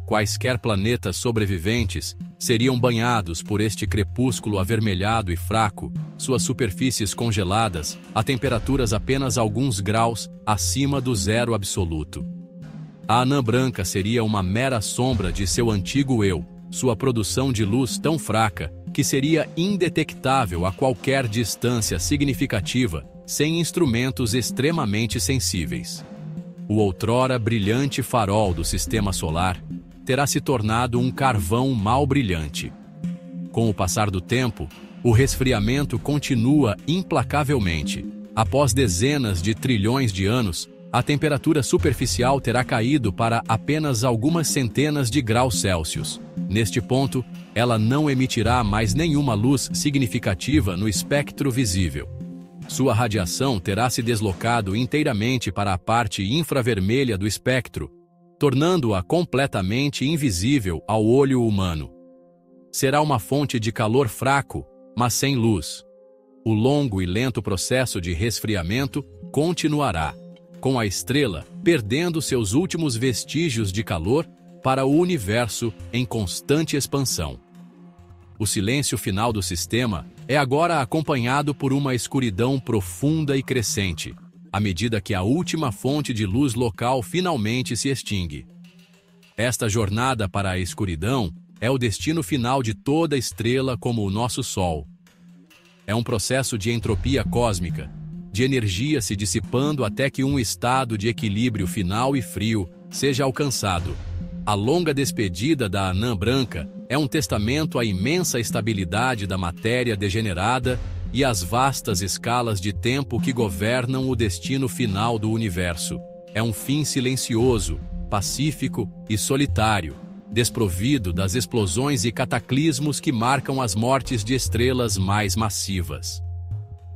Quaisquer planetas sobreviventes seriam banhados por este crepúsculo avermelhado e fraco, suas superfícies congeladas a temperaturas apenas alguns graus acima do zero absoluto. A anã branca seria uma mera sombra de seu antigo eu, sua produção de luz tão fraca que seria indetectável a qualquer distância significativa, sem instrumentos extremamente sensíveis. O outrora brilhante farol do sistema solar terá se tornado um carvão mal brilhante. Com o passar do tempo, o resfriamento continua implacavelmente. Após dezenas de trilhões de anos, a temperatura superficial terá caído para apenas algumas centenas de graus Celsius. Neste ponto, ela não emitirá mais nenhuma luz significativa no espectro visível. Sua radiação terá se deslocado inteiramente para a parte infravermelha do espectro, tornando-a completamente invisível ao olho humano. Será uma fonte de calor fraco, mas sem luz. O longo e lento processo de resfriamento continuará, com a estrela perdendo seus últimos vestígios de calor para o universo em constante expansão. O silêncio final do sistema é agora acompanhado por uma escuridão profunda e crescente, à medida que a última fonte de luz local finalmente se extingue. Esta jornada para a escuridão é o destino final de toda estrela como o nosso Sol. É um processo de entropia cósmica, de energia se dissipando até que um estado de equilíbrio final e frio seja alcançado. A longa despedida da anã branca é um testamento à imensa estabilidade da matéria degenerada e às vastas escalas de tempo que governam o destino final do universo. É um fim silencioso, pacífico e solitário, desprovido das explosões e cataclismos que marcam as mortes de estrelas mais massivas.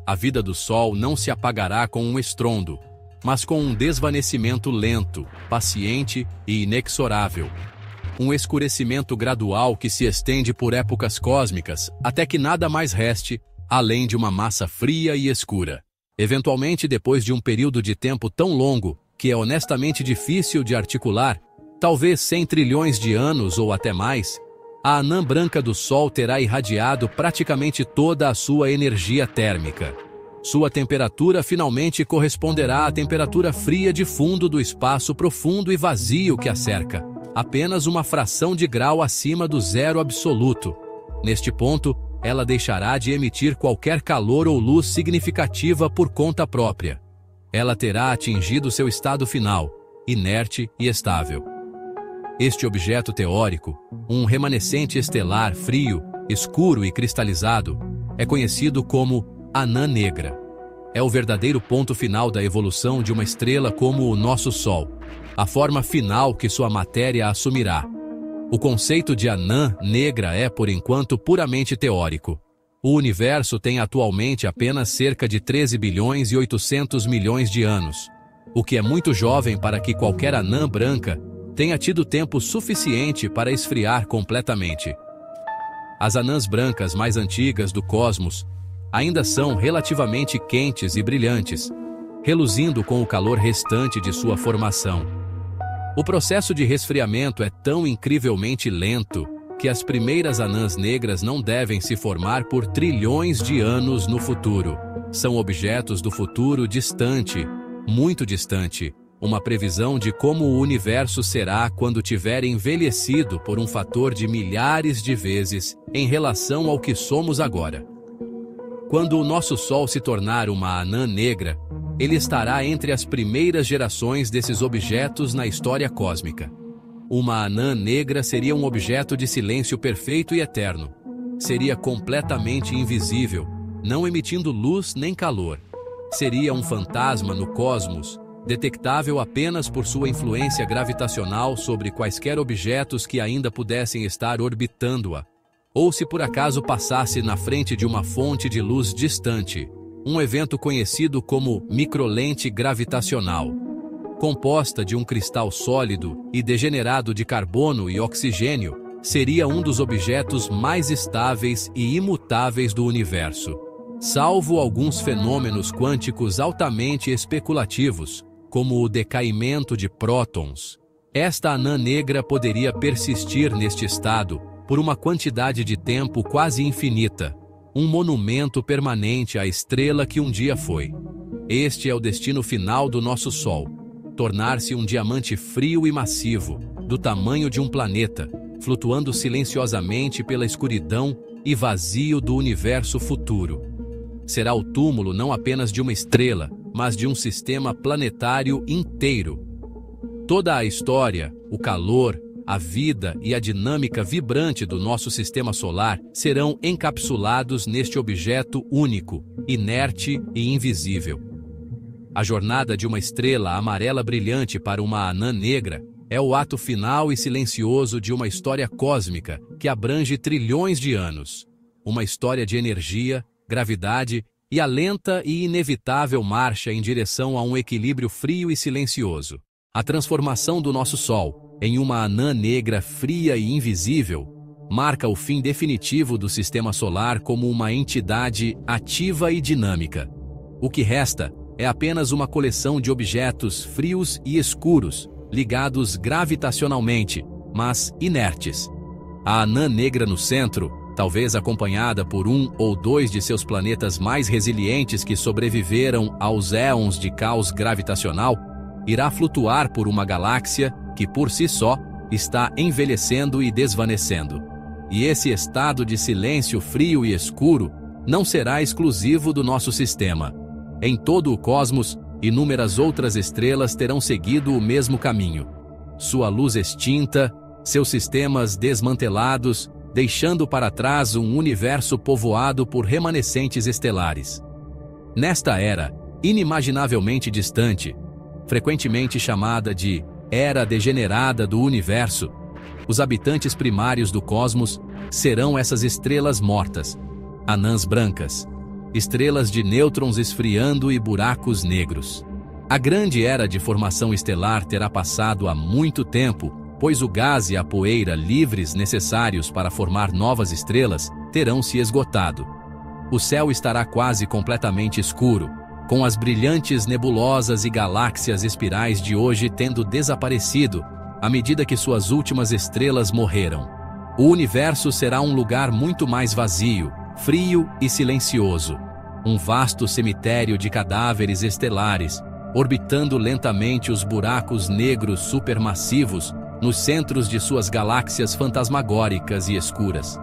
A vida do Sol não se apagará com um estrondo, mas com um desvanecimento lento, paciente e inexorável. Um escurecimento gradual que se estende por épocas cósmicas até que nada mais reste, além de uma massa fria e escura. Eventualmente, depois de um período de tempo tão longo que é honestamente difícil de articular, talvez 100 trilhões de anos ou até mais, a anã branca do Sol terá irradiado praticamente toda a sua energia térmica. Sua temperatura finalmente corresponderá à temperatura fria de fundo do espaço profundo e vazio que a cerca, apenas uma fração de grau acima do zero absoluto. Neste ponto, ela deixará de emitir qualquer calor ou luz significativa por conta própria. Ela terá atingido seu estado final, inerte e estável. Este objeto teórico, um remanescente estelar frio, escuro e cristalizado, é conhecido como anã negra. É o verdadeiro ponto final da evolução de uma estrela como o nosso Sol, a forma final que sua matéria assumirá. O conceito de anã negra é, por enquanto, puramente teórico. O universo tem atualmente apenas cerca de 13 bilhões e 800 milhões de anos, o que é muito jovem para que qualquer anã branca tenha tido tempo suficiente para esfriar completamente. As anãs brancas mais antigas do cosmos ainda são relativamente quentes e brilhantes, reluzindo com o calor restante de sua formação. O processo de resfriamento é tão incrivelmente lento que as primeiras anãs negras não devem se formar por trilhões de anos no futuro. São objetos do futuro distante, muito distante, uma previsão de como o universo será quando tiver envelhecido por um fator de milhares de vezes em relação ao que somos agora. Quando o nosso Sol se tornar uma anã negra, ele estará entre as primeiras gerações desses objetos na história cósmica. Uma anã negra seria um objeto de silêncio perfeito e eterno. Seria completamente invisível, não emitindo luz nem calor. Seria um fantasma no cosmos, detectável apenas por sua influência gravitacional sobre quaisquer objetos que ainda pudessem estar orbitando-a, ou se por acaso passasse na frente de uma fonte de luz distante, um evento conhecido como microlente gravitacional. Composta de um cristal sólido e degenerado de carbono e oxigênio, seria um dos objetos mais estáveis e imutáveis do universo. Salvo alguns fenômenos quânticos altamente especulativos, como o decaimento de prótons, esta anã negra poderia persistir neste estado por uma quantidade de tempo quase infinita, um monumento permanente à estrela que um dia foi. Este é o destino final do nosso Sol: tornar-se um diamante frio e massivo, do tamanho de um planeta, flutuando silenciosamente pela escuridão e vazio do universo futuro. Será o túmulo não apenas de uma estrela, mas de um sistema planetário inteiro. Toda a história, o calor, a vida e a dinâmica vibrante do nosso sistema solar serão encapsulados neste objeto único, inerte e invisível. A jornada de uma estrela amarela brilhante para uma anã negra é o ato final e silencioso de uma história cósmica que abrange trilhões de anos. Uma história de energia, gravidade e a lenta e inevitável marcha em direção a um equilíbrio frio e silencioso. A transformação do nosso Sol em uma anã negra fria e invisível marca o fim definitivo do sistema solar como uma entidade ativa e dinâmica. O que resta é apenas uma coleção de objetos frios e escuros, ligados gravitacionalmente, mas inertes. A anã negra no centro, talvez acompanhada por um ou dois de seus planetas mais resilientes que sobreviveram aos éons de caos gravitacional, irá flutuar por uma galáxia que, por si só, está envelhecendo e desvanecendo. E esse estado de silêncio frio e escuro não será exclusivo do nosso sistema. Em todo o cosmos, inúmeras outras estrelas terão seguido o mesmo caminho. Sua luz extinta, seus sistemas desmantelados, deixando para trás um universo povoado por remanescentes estelares. Nesta era, inimaginavelmente distante, frequentemente chamada de Era Degenerada do Universo, os habitantes primários do cosmos serão essas estrelas mortas, anãs brancas, estrelas de nêutrons esfriando e buracos negros. A grande era de formação estelar terá passado há muito tempo, pois o gás e a poeira livres necessários para formar novas estrelas terão se esgotado. O céu estará quase completamente escuro, com as brilhantes nebulosas e galáxias espirais de hoje tendo desaparecido, à medida que suas últimas estrelas morreram. O universo será um lugar muito mais vazio, frio e silencioso. Um vasto cemitério de cadáveres estelares, orbitando lentamente os buracos negros supermassivos nos centros de suas galáxias fantasmagóricas e escuras.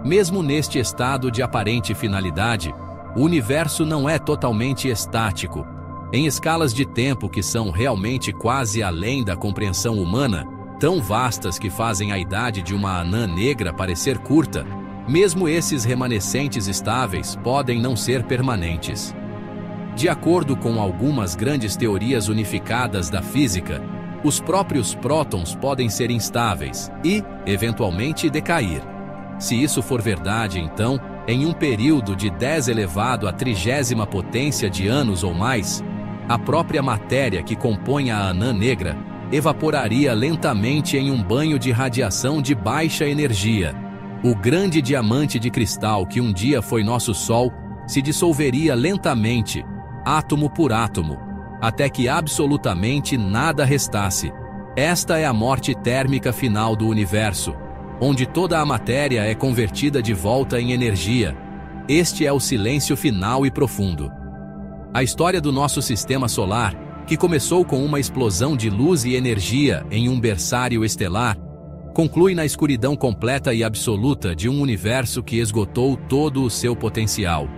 Mesmo neste estado de aparente finalidade, o universo não é totalmente estático. Em escalas de tempo que são realmente quase além da compreensão humana, tão vastas que fazem a idade de uma anã negra parecer curta, mesmo esses remanescentes estáveis podem não ser permanentes. De acordo com algumas grandes teorias unificadas da física, os próprios prótons podem ser instáveis e, eventualmente, decair. Se isso for verdade, então, em um período de 10 elevado à 30ª potência de anos ou mais, a própria matéria que compõe a anã negra evaporaria lentamente em um banho de radiação de baixa energia. O grande diamante de cristal que um dia foi nosso Sol se dissolveria lentamente, átomo por átomo, até que absolutamente nada restasse. Esta é a morte térmica final do universo, onde toda a matéria é convertida de volta em energia. Este é o silêncio final e profundo. A história do nosso sistema solar, que começou com uma explosão de luz e energia em um berçário estelar, conclui na escuridão completa e absoluta de um universo que esgotou todo o seu potencial.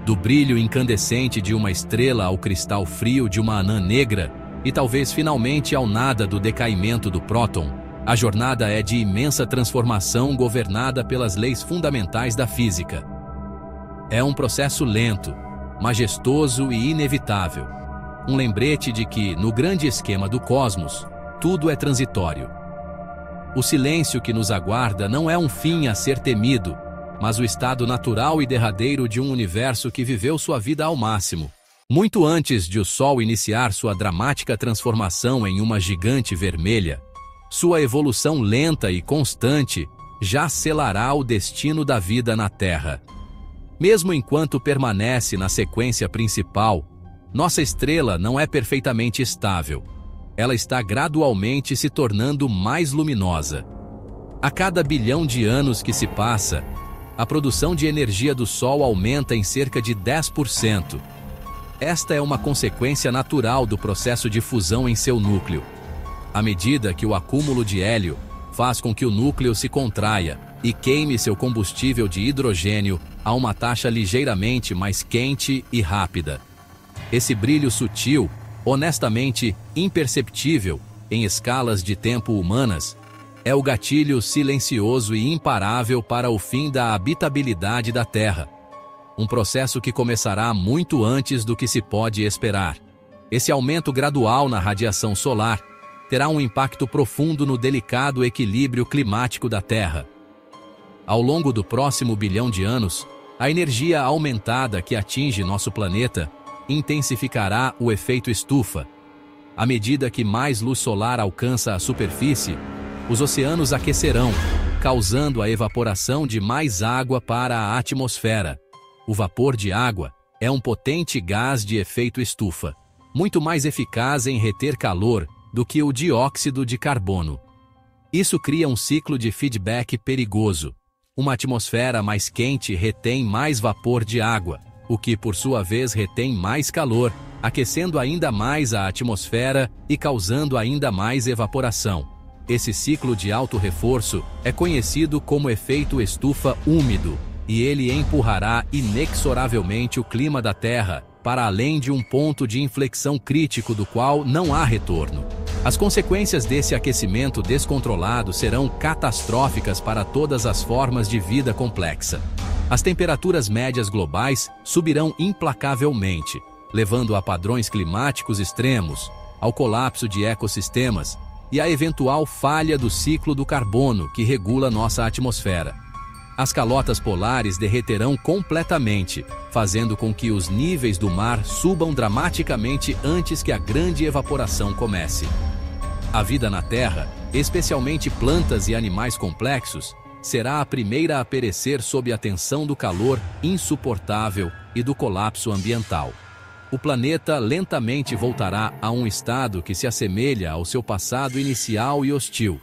Do brilho incandescente de uma estrela ao cristal frio de uma anã negra, e talvez finalmente ao nada do decaimento do próton, a jornada é de imensa transformação governada pelas leis fundamentais da física. É um processo lento, majestoso e inevitável. Um lembrete de que, no grande esquema do cosmos, tudo é transitório. O silêncio que nos aguarda não é um fim a ser temido, mas o estado natural e derradeiro de um universo que viveu sua vida ao máximo. Muito antes de o Sol iniciar sua dramática transformação em uma gigante vermelha, sua evolução lenta e constante já selará o destino da vida na Terra. Mesmo enquanto permanece na sequência principal, nossa estrela não é perfeitamente estável. Ela está gradualmente se tornando mais luminosa. A cada bilhão de anos que se passa, a produção de energia do Sol aumenta em cerca de 10%. Esta é uma consequência natural do processo de fusão em seu núcleo. À medida que o acúmulo de hélio faz com que o núcleo se contraia e queime seu combustível de hidrogênio a uma taxa ligeiramente mais quente e rápida. Esse brilho sutil, honestamente imperceptível em escalas de tempo humanas, é o gatilho silencioso e imparável para o fim da habitabilidade da Terra. Um processo que começará muito antes do que se pode esperar. Esse aumento gradual na radiação solar terá um impacto profundo no delicado equilíbrio climático da Terra. Ao longo do próximo bilhão de anos, a energia aumentada que atinge nosso planeta intensificará o efeito estufa. À medida que mais luz solar alcança a superfície, os oceanos aquecerão, causando a evaporação de mais água para a atmosfera. O vapor de água é um potente gás de efeito estufa, muito mais eficaz em reter calor do que o dióxido de carbono. Isso cria um ciclo de feedback perigoso. Uma atmosfera mais quente retém mais vapor de água, o que por sua vez retém mais calor, aquecendo ainda mais a atmosfera e causando ainda mais evaporação. Esse ciclo de alto reforço é conhecido como efeito estufa úmido, e ele empurrará inexoravelmente o clima da Terra para além de um ponto de inflexão crítico do qual não há retorno. As consequências desse aquecimento descontrolado serão catastróficas para todas as formas de vida complexa. As temperaturas médias globais subirão implacavelmente, levando a padrões climáticos extremos, ao colapso de ecossistemas e à eventual falha do ciclo do carbono que regula nossa atmosfera. As calotas polares derreterão completamente, fazendo com que os níveis do mar subam dramaticamente antes que a grande evaporação comece. A vida na Terra, especialmente plantas e animais complexos, será a primeira a perecer sob a tensão do calor insuportável e do colapso ambiental. O planeta lentamente voltará a um estado que se assemelha ao seu passado inicial e hostil.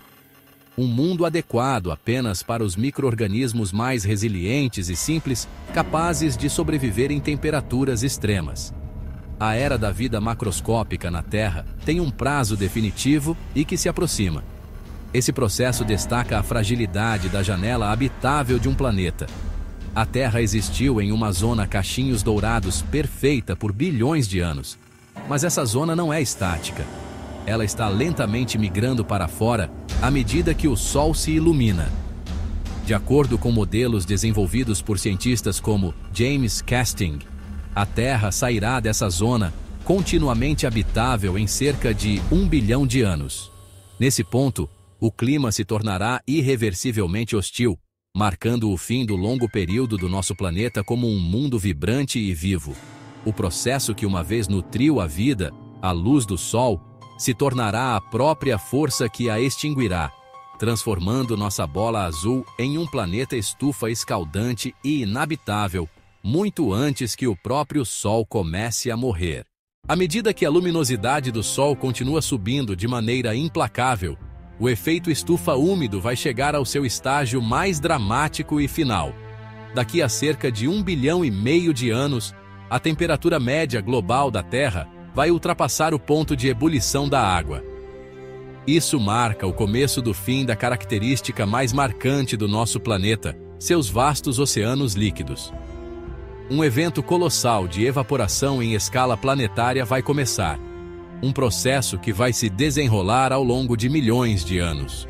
Um mundo adequado apenas para os micro-organismos mais resilientes e simples, capazes de sobreviver em temperaturas extremas. A era da vida macroscópica na Terra tem um prazo definitivo e que se aproxima. Esse processo destaca a fragilidade da janela habitável de um planeta. A Terra existiu em uma zona cachinhos dourados perfeita por bilhões de anos. Mas essa zona não é estática. Ela está lentamente migrando para fora à medida que o Sol se ilumina. De acordo com modelos desenvolvidos por cientistas como James Casting, a Terra sairá dessa zona continuamente habitável em cerca de 1 bilhão de anos. Nesse ponto, o clima se tornará irreversivelmente hostil, marcando o fim do longo período do nosso planeta como um mundo vibrante e vivo. O processo que uma vez nutriu a vida, a luz do Sol, se tornará a própria força que a extinguirá, transformando nossa bola azul em um planeta estufa escaldante e inabitável, muito antes que o próprio Sol comece a morrer. À medida que a luminosidade do Sol continua subindo de maneira implacável, o efeito estufa úmido vai chegar ao seu estágio mais dramático e final. Daqui a cerca de 1,5 bilhão de anos, a temperatura média global da Terra vai ultrapassar o ponto de ebulição da água. Isso marca o começo do fim da característica mais marcante do nosso planeta, seus vastos oceanos líquidos. Um evento colossal de evaporação em escala planetária vai começar. Um processo que vai se desenrolar ao longo de milhões de anos.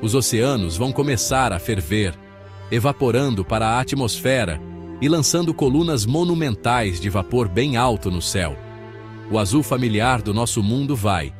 Os oceanos vão começar a ferver, evaporando para a atmosfera e lançando colunas monumentais de vapor bem alto no céu. O azul familiar do nosso mundo vai,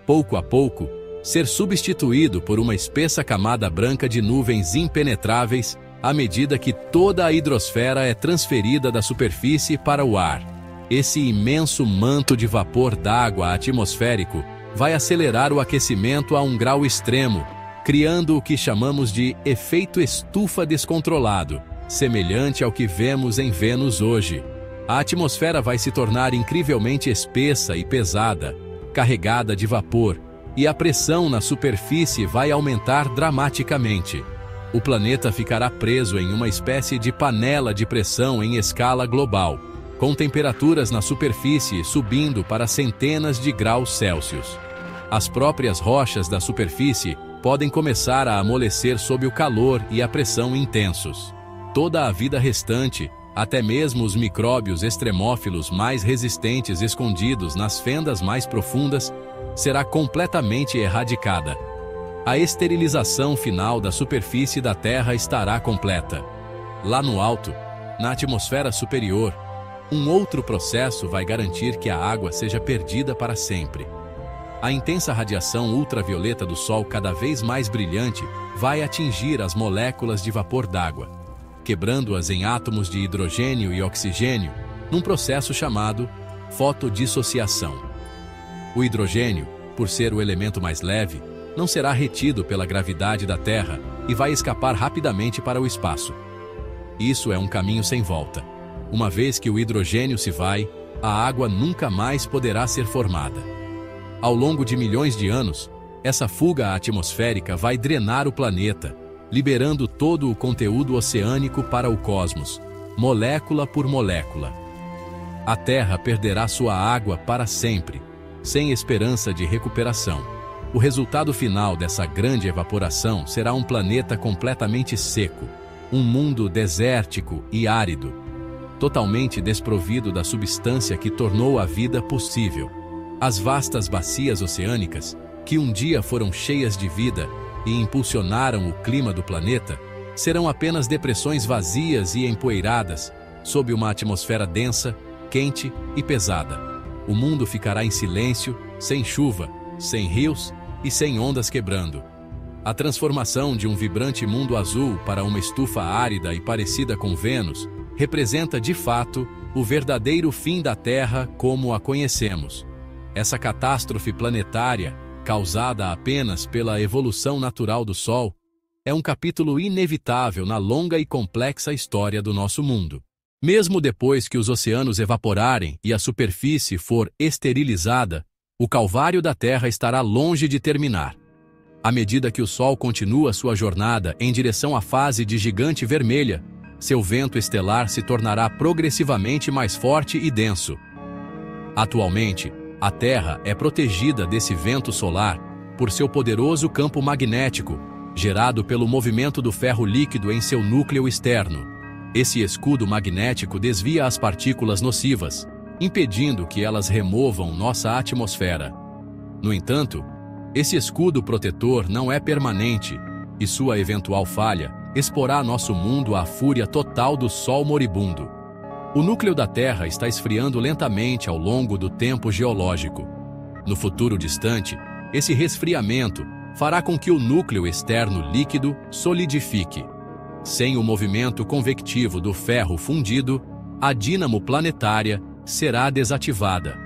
pouco a pouco, ser substituído por uma espessa camada branca de nuvens impenetráveis à medida que toda a hidrosfera é transferida da superfície para o ar. Esse imenso manto de vapor d'água atmosférico vai acelerar o aquecimento a um grau extremo, criando o que chamamos de efeito estufa descontrolado, semelhante ao que vemos em Vênus hoje. A atmosfera vai se tornar incrivelmente espessa e pesada, carregada de vapor, e a pressão na superfície vai aumentar dramaticamente. O planeta ficará preso em uma espécie de panela de pressão em escala global, com temperaturas na superfície subindo para centenas de graus Celsius. As próprias rochas da superfície podem começar a amolecer sob o calor e a pressão intensos. Toda a vida restante, até mesmo os micróbios extremófilos mais resistentes escondidos nas fendas mais profundas, será completamente erradicada. A esterilização final da superfície da Terra estará completa. Lá no alto, na atmosfera superior, um outro processo vai garantir que a água seja perdida para sempre. A intensa radiação ultravioleta do Sol, cada vez mais brilhante, vai atingir as moléculas de vapor d'água, quebrando-as em átomos de hidrogênio e oxigênio, num processo chamado fotodissociação. O hidrogênio, por ser o elemento mais leve, não será retido pela gravidade da Terra e vai escapar rapidamente para o espaço. Isso é um caminho sem volta. Uma vez que o hidrogênio se vai, a água nunca mais poderá ser formada. Ao longo de milhões de anos, essa fuga atmosférica vai drenar o planeta, liberando todo o conteúdo oceânico para o cosmos, molécula por molécula. A Terra perderá sua água para sempre, sem esperança de recuperação. O resultado final dessa grande evaporação será um planeta completamente seco, um mundo desértico e árido. totalmente desprovido da substância que tornou a vida possível. As vastas bacias oceânicas, que um dia foram cheias de vida e impulsionaram o clima do planeta, serão apenas depressões vazias e empoeiradas, sob uma atmosfera densa, quente e pesada. O mundo ficará em silêncio, sem chuva, sem rios e sem ondas quebrando. A transformação de um vibrante mundo azul para uma estufa árida e parecida com Vênus representa, de fato, o verdadeiro fim da Terra como a conhecemos. Essa catástrofe planetária, causada apenas pela evolução natural do Sol, é um capítulo inevitável na longa e complexa história do nosso mundo. Mesmo depois que os oceanos evaporarem e a superfície for esterilizada, o calvário da Terra estará longe de terminar. À medida que o Sol continua sua jornada em direção à fase de gigante vermelha, seu vento estelar se tornará progressivamente mais forte e denso. Atualmente, a Terra é protegida desse vento solar por seu poderoso campo magnético, gerado pelo movimento do ferro líquido em seu núcleo externo. Esse escudo magnético desvia as partículas nocivas, impedindo que elas removam nossa atmosfera. No entanto, esse escudo protetor não é permanente, e sua eventual falha exporá nosso mundo à fúria total do Sol moribundo. O núcleo da Terra está esfriando lentamente ao longo do tempo geológico. No futuro distante, esse resfriamento fará com que o núcleo externo líquido solidifique. Sem o movimento convectivo do ferro fundido, a dínamo planetária será desativada.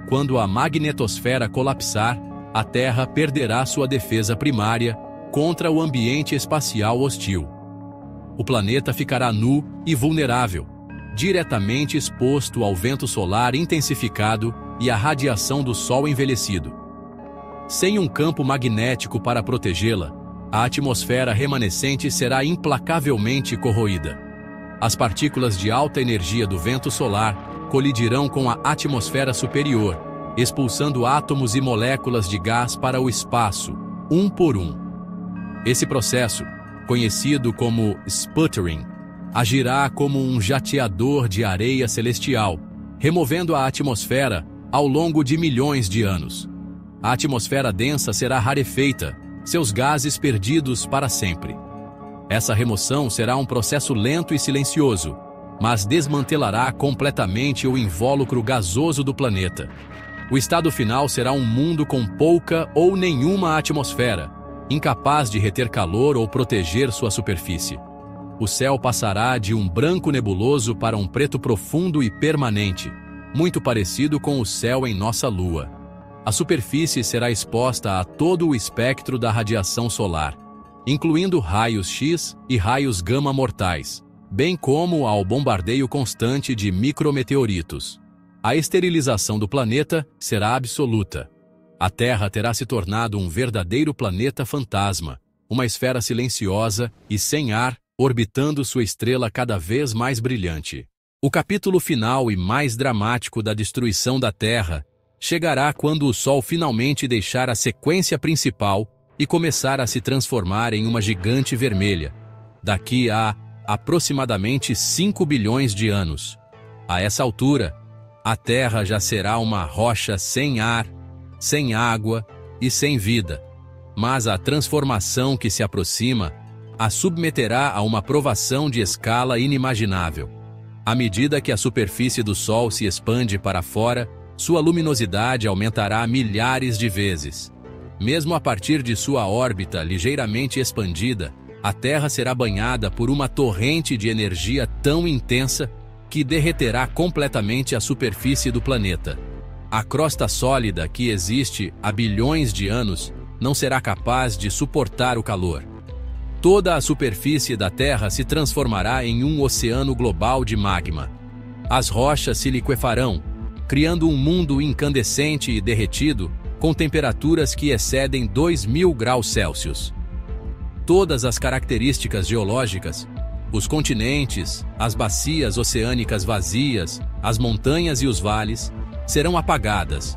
Quando a magnetosfera colapsar, a Terra perderá sua defesa primária contra o ambiente espacial hostil. O planeta ficará nu e vulnerável, diretamente exposto ao vento solar intensificado e à radiação do Sol envelhecido. Sem um campo magnético para protegê-la, a atmosfera remanescente será implacavelmente corroída. As partículas de alta energia do vento solar colidirão com a atmosfera superior, expulsando átomos e moléculas de gás para o espaço, um por um. Esse processo, conhecido como sputtering, agirá como um jateador de areia celestial, removendo a atmosfera ao longo de milhões de anos. A atmosfera densa será rarefeita, seus gases perdidos para sempre. Essa remoção será um processo lento e silencioso, mas desmantelará completamente o invólucro gasoso do planeta. O estado final será um mundo com pouca ou nenhuma atmosfera, incapaz de reter calor ou proteger sua superfície. O céu passará de um branco nebuloso para um preto profundo e permanente, muito parecido com o céu em nossa Lua. A superfície será exposta a todo o espectro da radiação solar, incluindo raios X e raios gama mortais, bem como ao bombardeio constante de micrometeoritos. A esterilização do planeta será absoluta. A Terra terá se tornado um verdadeiro planeta fantasma, uma esfera silenciosa e sem ar, orbitando sua estrela cada vez mais brilhante. O capítulo final e mais dramático da destruição da Terra chegará quando o Sol finalmente deixar a sequência principal e começar a se transformar em uma gigante vermelha, daqui a aproximadamente 5 bilhões de anos. A essa altura, a Terra já será uma rocha sem ar, sem água e sem vida, mas a transformação que se aproxima a submeterá a uma provação de escala inimaginável. À medida que a superfície do Sol se expande para fora, sua luminosidade aumentará milhares de vezes. Mesmo a partir de sua órbita ligeiramente expandida, a Terra será banhada por uma torrente de energia tão intensa que derreterá completamente a superfície do planeta. A crosta sólida que existe há bilhões de anos não será capaz de suportar o calor. Toda a superfície da Terra se transformará em um oceano global de magma. As rochas se liquefarão, criando um mundo incandescente e derretido com temperaturas que excedem 2.000 graus Celsius. Todas as características geológicas, os continentes, as bacias oceânicas vazias, as montanhas e os vales, serão apagadas,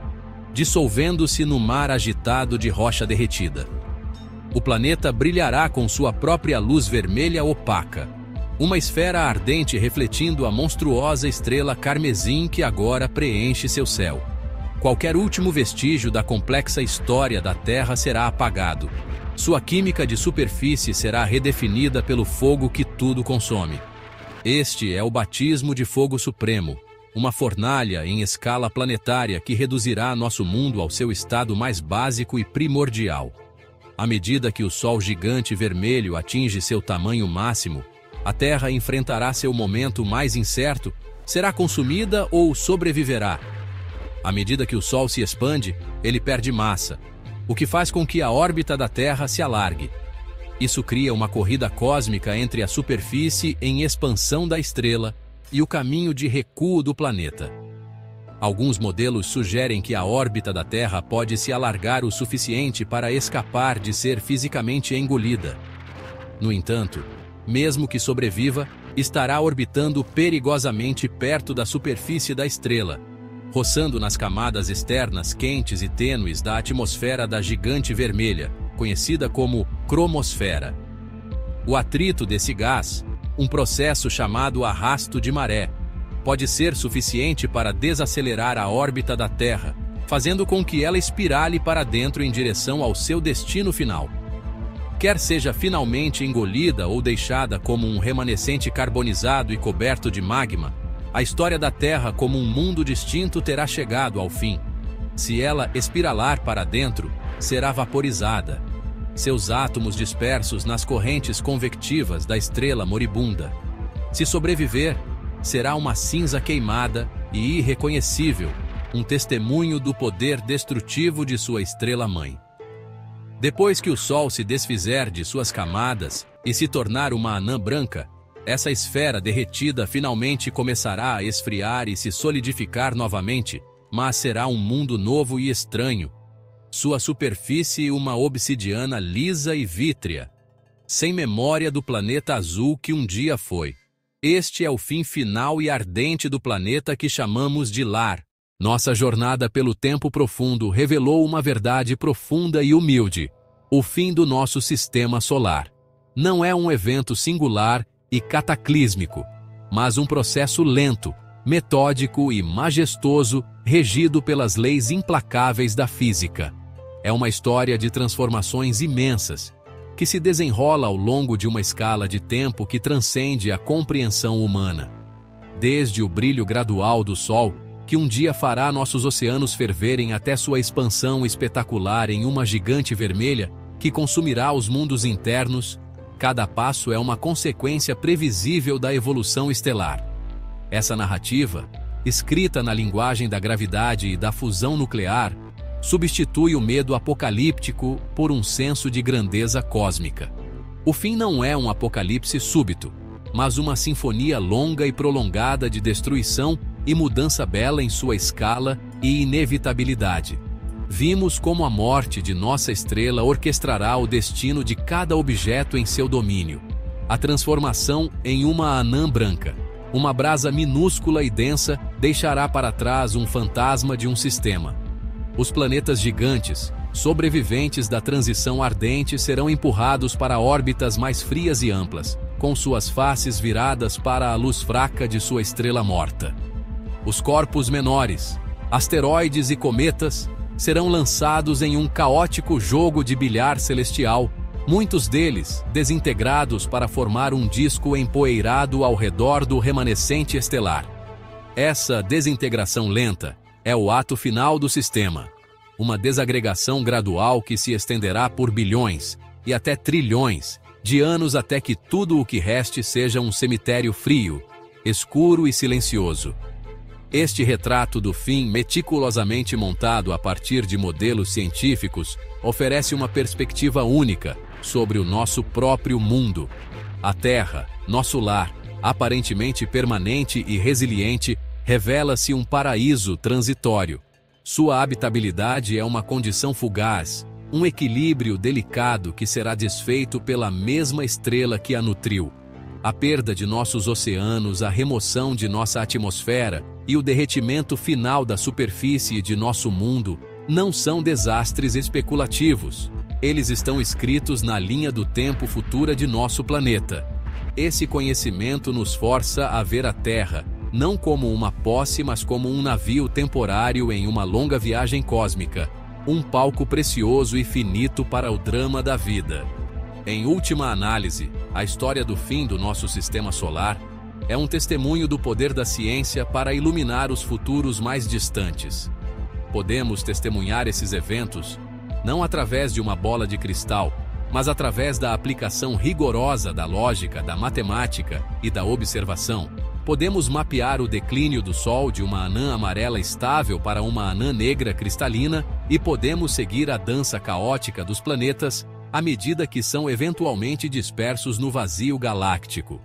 dissolvendo-se no mar agitado de rocha derretida. O planeta brilhará com sua própria luz vermelha opaca, Uma esfera ardente refletindo a monstruosa estrela carmesim que agora preenche seu céu. Qualquer último vestígio da complexa história da Terra será apagado. Sua química de superfície será redefinida pelo fogo que tudo consome. Este é o batismo de fogo supremo, uma fornalha em escala planetária que reduzirá nosso mundo ao seu estado mais básico e primordial. À medida que o Sol gigante vermelho atinge seu tamanho máximo, a Terra enfrentará seu momento mais incerto, será consumida ou sobreviverá. À medida que o Sol se expande, ele perde massa, o que faz com que a órbita da Terra se alargue. Isso cria uma corrida cósmica entre a superfície em expansão da estrela e o caminho de recuo do planeta. Alguns modelos sugerem que a órbita da Terra pode se alargar o suficiente para escapar de ser fisicamente engolida. No entanto, mesmo que sobreviva, estará orbitando perigosamente perto da superfície da estrela, roçando nas camadas externas quentes e tênues da atmosfera da gigante vermelha, conhecida como cromosfera. O atrito desse gás, um processo chamado arrasto de maré, pode ser suficiente para desacelerar a órbita da Terra, fazendo com que ela espirale para dentro em direção ao seu destino final. Quer seja finalmente engolida ou deixada como um remanescente carbonizado e coberto de magma, a história da Terra como um mundo distinto terá chegado ao fim. Se ela espiralar para dentro, será vaporizada. Seus átomos dispersos nas correntes convectivas da estrela moribunda. Se sobreviver, será uma cinza queimada e irreconhecível, um testemunho do poder destrutivo de sua estrela-mãe. Depois que o Sol se desfizer de suas camadas e se tornar uma anã branca, essa esfera derretida finalmente começará a esfriar e se solidificar novamente, mas será um mundo novo e estranho. Sua superfície uma obsidiana lisa e vítrea, sem memória do planeta azul que um dia foi. Este é o fim final e ardente do planeta que chamamos de lar. Nossa jornada pelo tempo profundo revelou uma verdade profunda e humilde. O fim do nosso sistema solar. Não é um evento singular e cataclísmico, mas um processo lento, metódico e majestoso, regido pelas leis implacáveis da física. É uma história de transformações imensas, que se desenrola ao longo de uma escala de tempo que transcende a compreensão humana. Desde o brilho gradual do Sol, que um dia fará nossos oceanos ferverem até sua expansão espetacular em uma gigante vermelha que consumirá os mundos internos, cada passo é uma consequência previsível da evolução estelar. Essa narrativa, escrita na linguagem da gravidade e da fusão nuclear, substitui o medo apocalíptico por um senso de grandeza cósmica. O fim não é um apocalipse súbito, mas uma sinfonia longa e prolongada de destruição e mudança bela em sua escala e inevitabilidade. Vimos como a morte de nossa estrela orquestrará o destino de cada objeto em seu domínio. A transformação em uma anã branca, uma brasa minúscula e densa, deixará para trás um fantasma de um sistema. Os planetas gigantes, sobreviventes da transição ardente, serão empurrados para órbitas mais frias e amplas, com suas faces viradas para a luz fraca de sua estrela morta. Os corpos menores, asteroides e cometas, serão lançados em um caótico jogo de bilhar celestial, muitos deles desintegrados para formar um disco empoeirado ao redor do remanescente estelar. Essa desintegração lenta é o ato final do sistema, uma desagregação gradual que se estenderá por bilhões e até trilhões de anos até que tudo o que reste seja um cemitério frio, escuro e silencioso. Este retrato do fim, meticulosamente montado a partir de modelos científicos, oferece uma perspectiva única sobre o nosso próprio mundo. A Terra, nosso lar, aparentemente permanente e resiliente, revela-se um paraíso transitório. Sua habitabilidade é uma condição fugaz, um equilíbrio delicado que será desfeito pela mesma estrela que a nutriu. A perda de nossos oceanos, a remoção de nossa atmosfera e o derretimento final da superfície de nosso mundo não são desastres especulativos. Eles estão escritos na linha do tempo futura de nosso planeta. Esse conhecimento nos força a ver a Terra, não como uma posse, mas como um navio temporário em uma longa viagem cósmica, um palco precioso e finito para o drama da vida. Em última análise, a história do fim do nosso sistema solar é um testemunho do poder da ciência para iluminar os futuros mais distantes. Podemos testemunhar esses eventos não através de uma bola de cristal, mas através da aplicação rigorosa da lógica, da matemática e da observação. Podemos mapear o declínio do Sol de uma anã amarela estável para uma anã negra cristalina e podemos seguir a dança caótica dos planetas à medida que são eventualmente dispersos no vazio galáctico.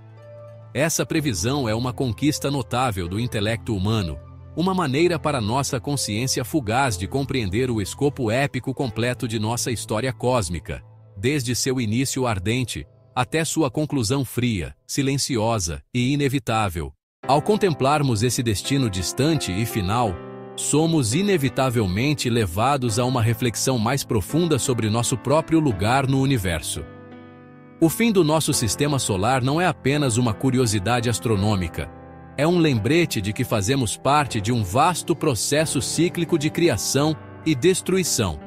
Essa previsão é uma conquista notável do intelecto humano, uma maneira para nossa consciência fugaz de compreender o escopo épico completo de nossa história cósmica, desde seu início ardente até sua conclusão fria, silenciosa e inevitável. Ao contemplarmos esse destino distante e final, somos inevitavelmente levados a uma reflexão mais profunda sobre nosso próprio lugar no universo. O fim do nosso sistema solar não é apenas uma curiosidade astronômica. É um lembrete de que fazemos parte de um vasto processo cíclico de criação e destruição.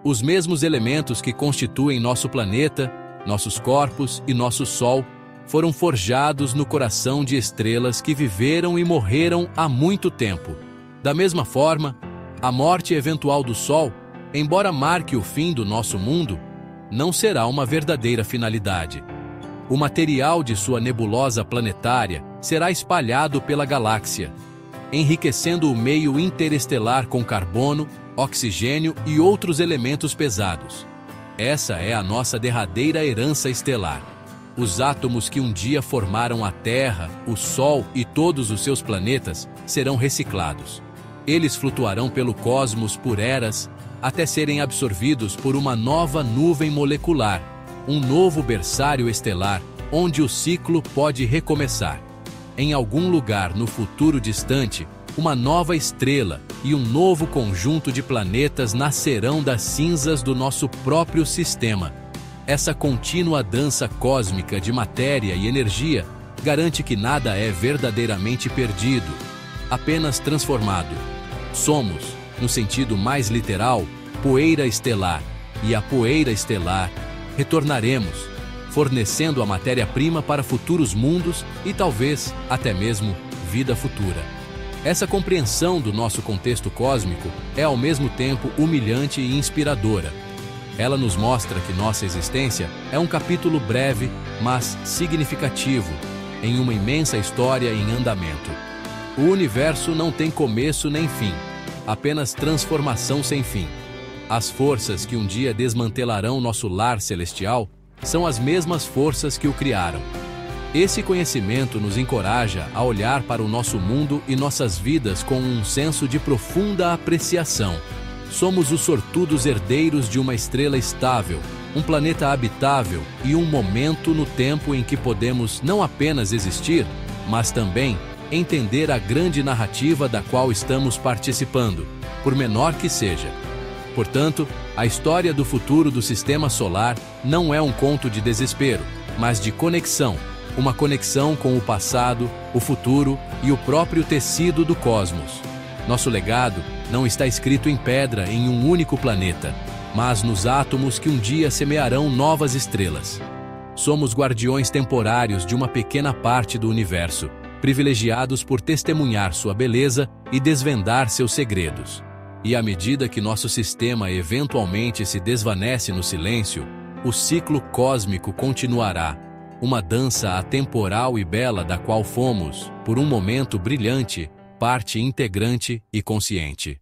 Os mesmos elementos que constituem nosso planeta, nossos corpos e nosso Sol foram forjados no coração de estrelas que viveram e morreram há muito tempo. Da mesma forma, a morte eventual do Sol, embora marque o fim do nosso mundo, não será uma verdadeira finalidade. O material de sua nebulosa planetária será espalhado pela galáxia, enriquecendo o meio interestelar com carbono, oxigênio e outros elementos pesados. Essa é a nossa derradeira herança estelar. Os átomos que um dia formaram a Terra, o Sol e todos os seus planetas serão reciclados. Eles flutuarão pelo cosmos por eras, até serem absorvidos por uma nova nuvem molecular, um novo berçário estelar, onde o ciclo pode recomeçar. Em algum lugar no futuro distante, uma nova estrela e um novo conjunto de planetas nascerão das cinzas do nosso próprio sistema. Essa contínua dança cósmica de matéria e energia garante que nada é verdadeiramente perdido, apenas transformado. Somos, no sentido mais literal, poeira estelar, e a poeira estelar retornaremos, fornecendo a matéria-prima para futuros mundos e talvez até mesmo vida futura. Essa compreensão do nosso contexto cósmico é ao mesmo tempo humilhante e inspiradora. Ela nos mostra que nossa existência é um capítulo breve, mas significativo, em uma imensa história em andamento. O universo não tem começo nem fim, apenas transformação sem fim. As forças que um dia desmantelarão nosso lar celestial são as mesmas forças que o criaram. Esse conhecimento nos encoraja a olhar para o nosso mundo e nossas vidas com um senso de profunda apreciação. Somos os sortudos herdeiros de uma estrela estável, um planeta habitável e um momento no tempo em que podemos não apenas existir, mas também entender a grande narrativa da qual estamos participando, por menor que seja. Portanto, a história do futuro do Sistema Solar não é um conto de desespero, mas de conexão, uma conexão com o passado, o futuro e o próprio tecido do cosmos. Nosso legado não está escrito em pedra em um único planeta, mas nos átomos que um dia semearão novas estrelas. Somos guardiões temporários de uma pequena parte do universo, privilegiados por testemunhar sua beleza e desvendar seus segredos. E à medida que nosso sistema eventualmente se desvanece no silêncio, o ciclo cósmico continuará, uma dança atemporal e bela da qual fomos, por um momento brilhante, parte integrante e consciente.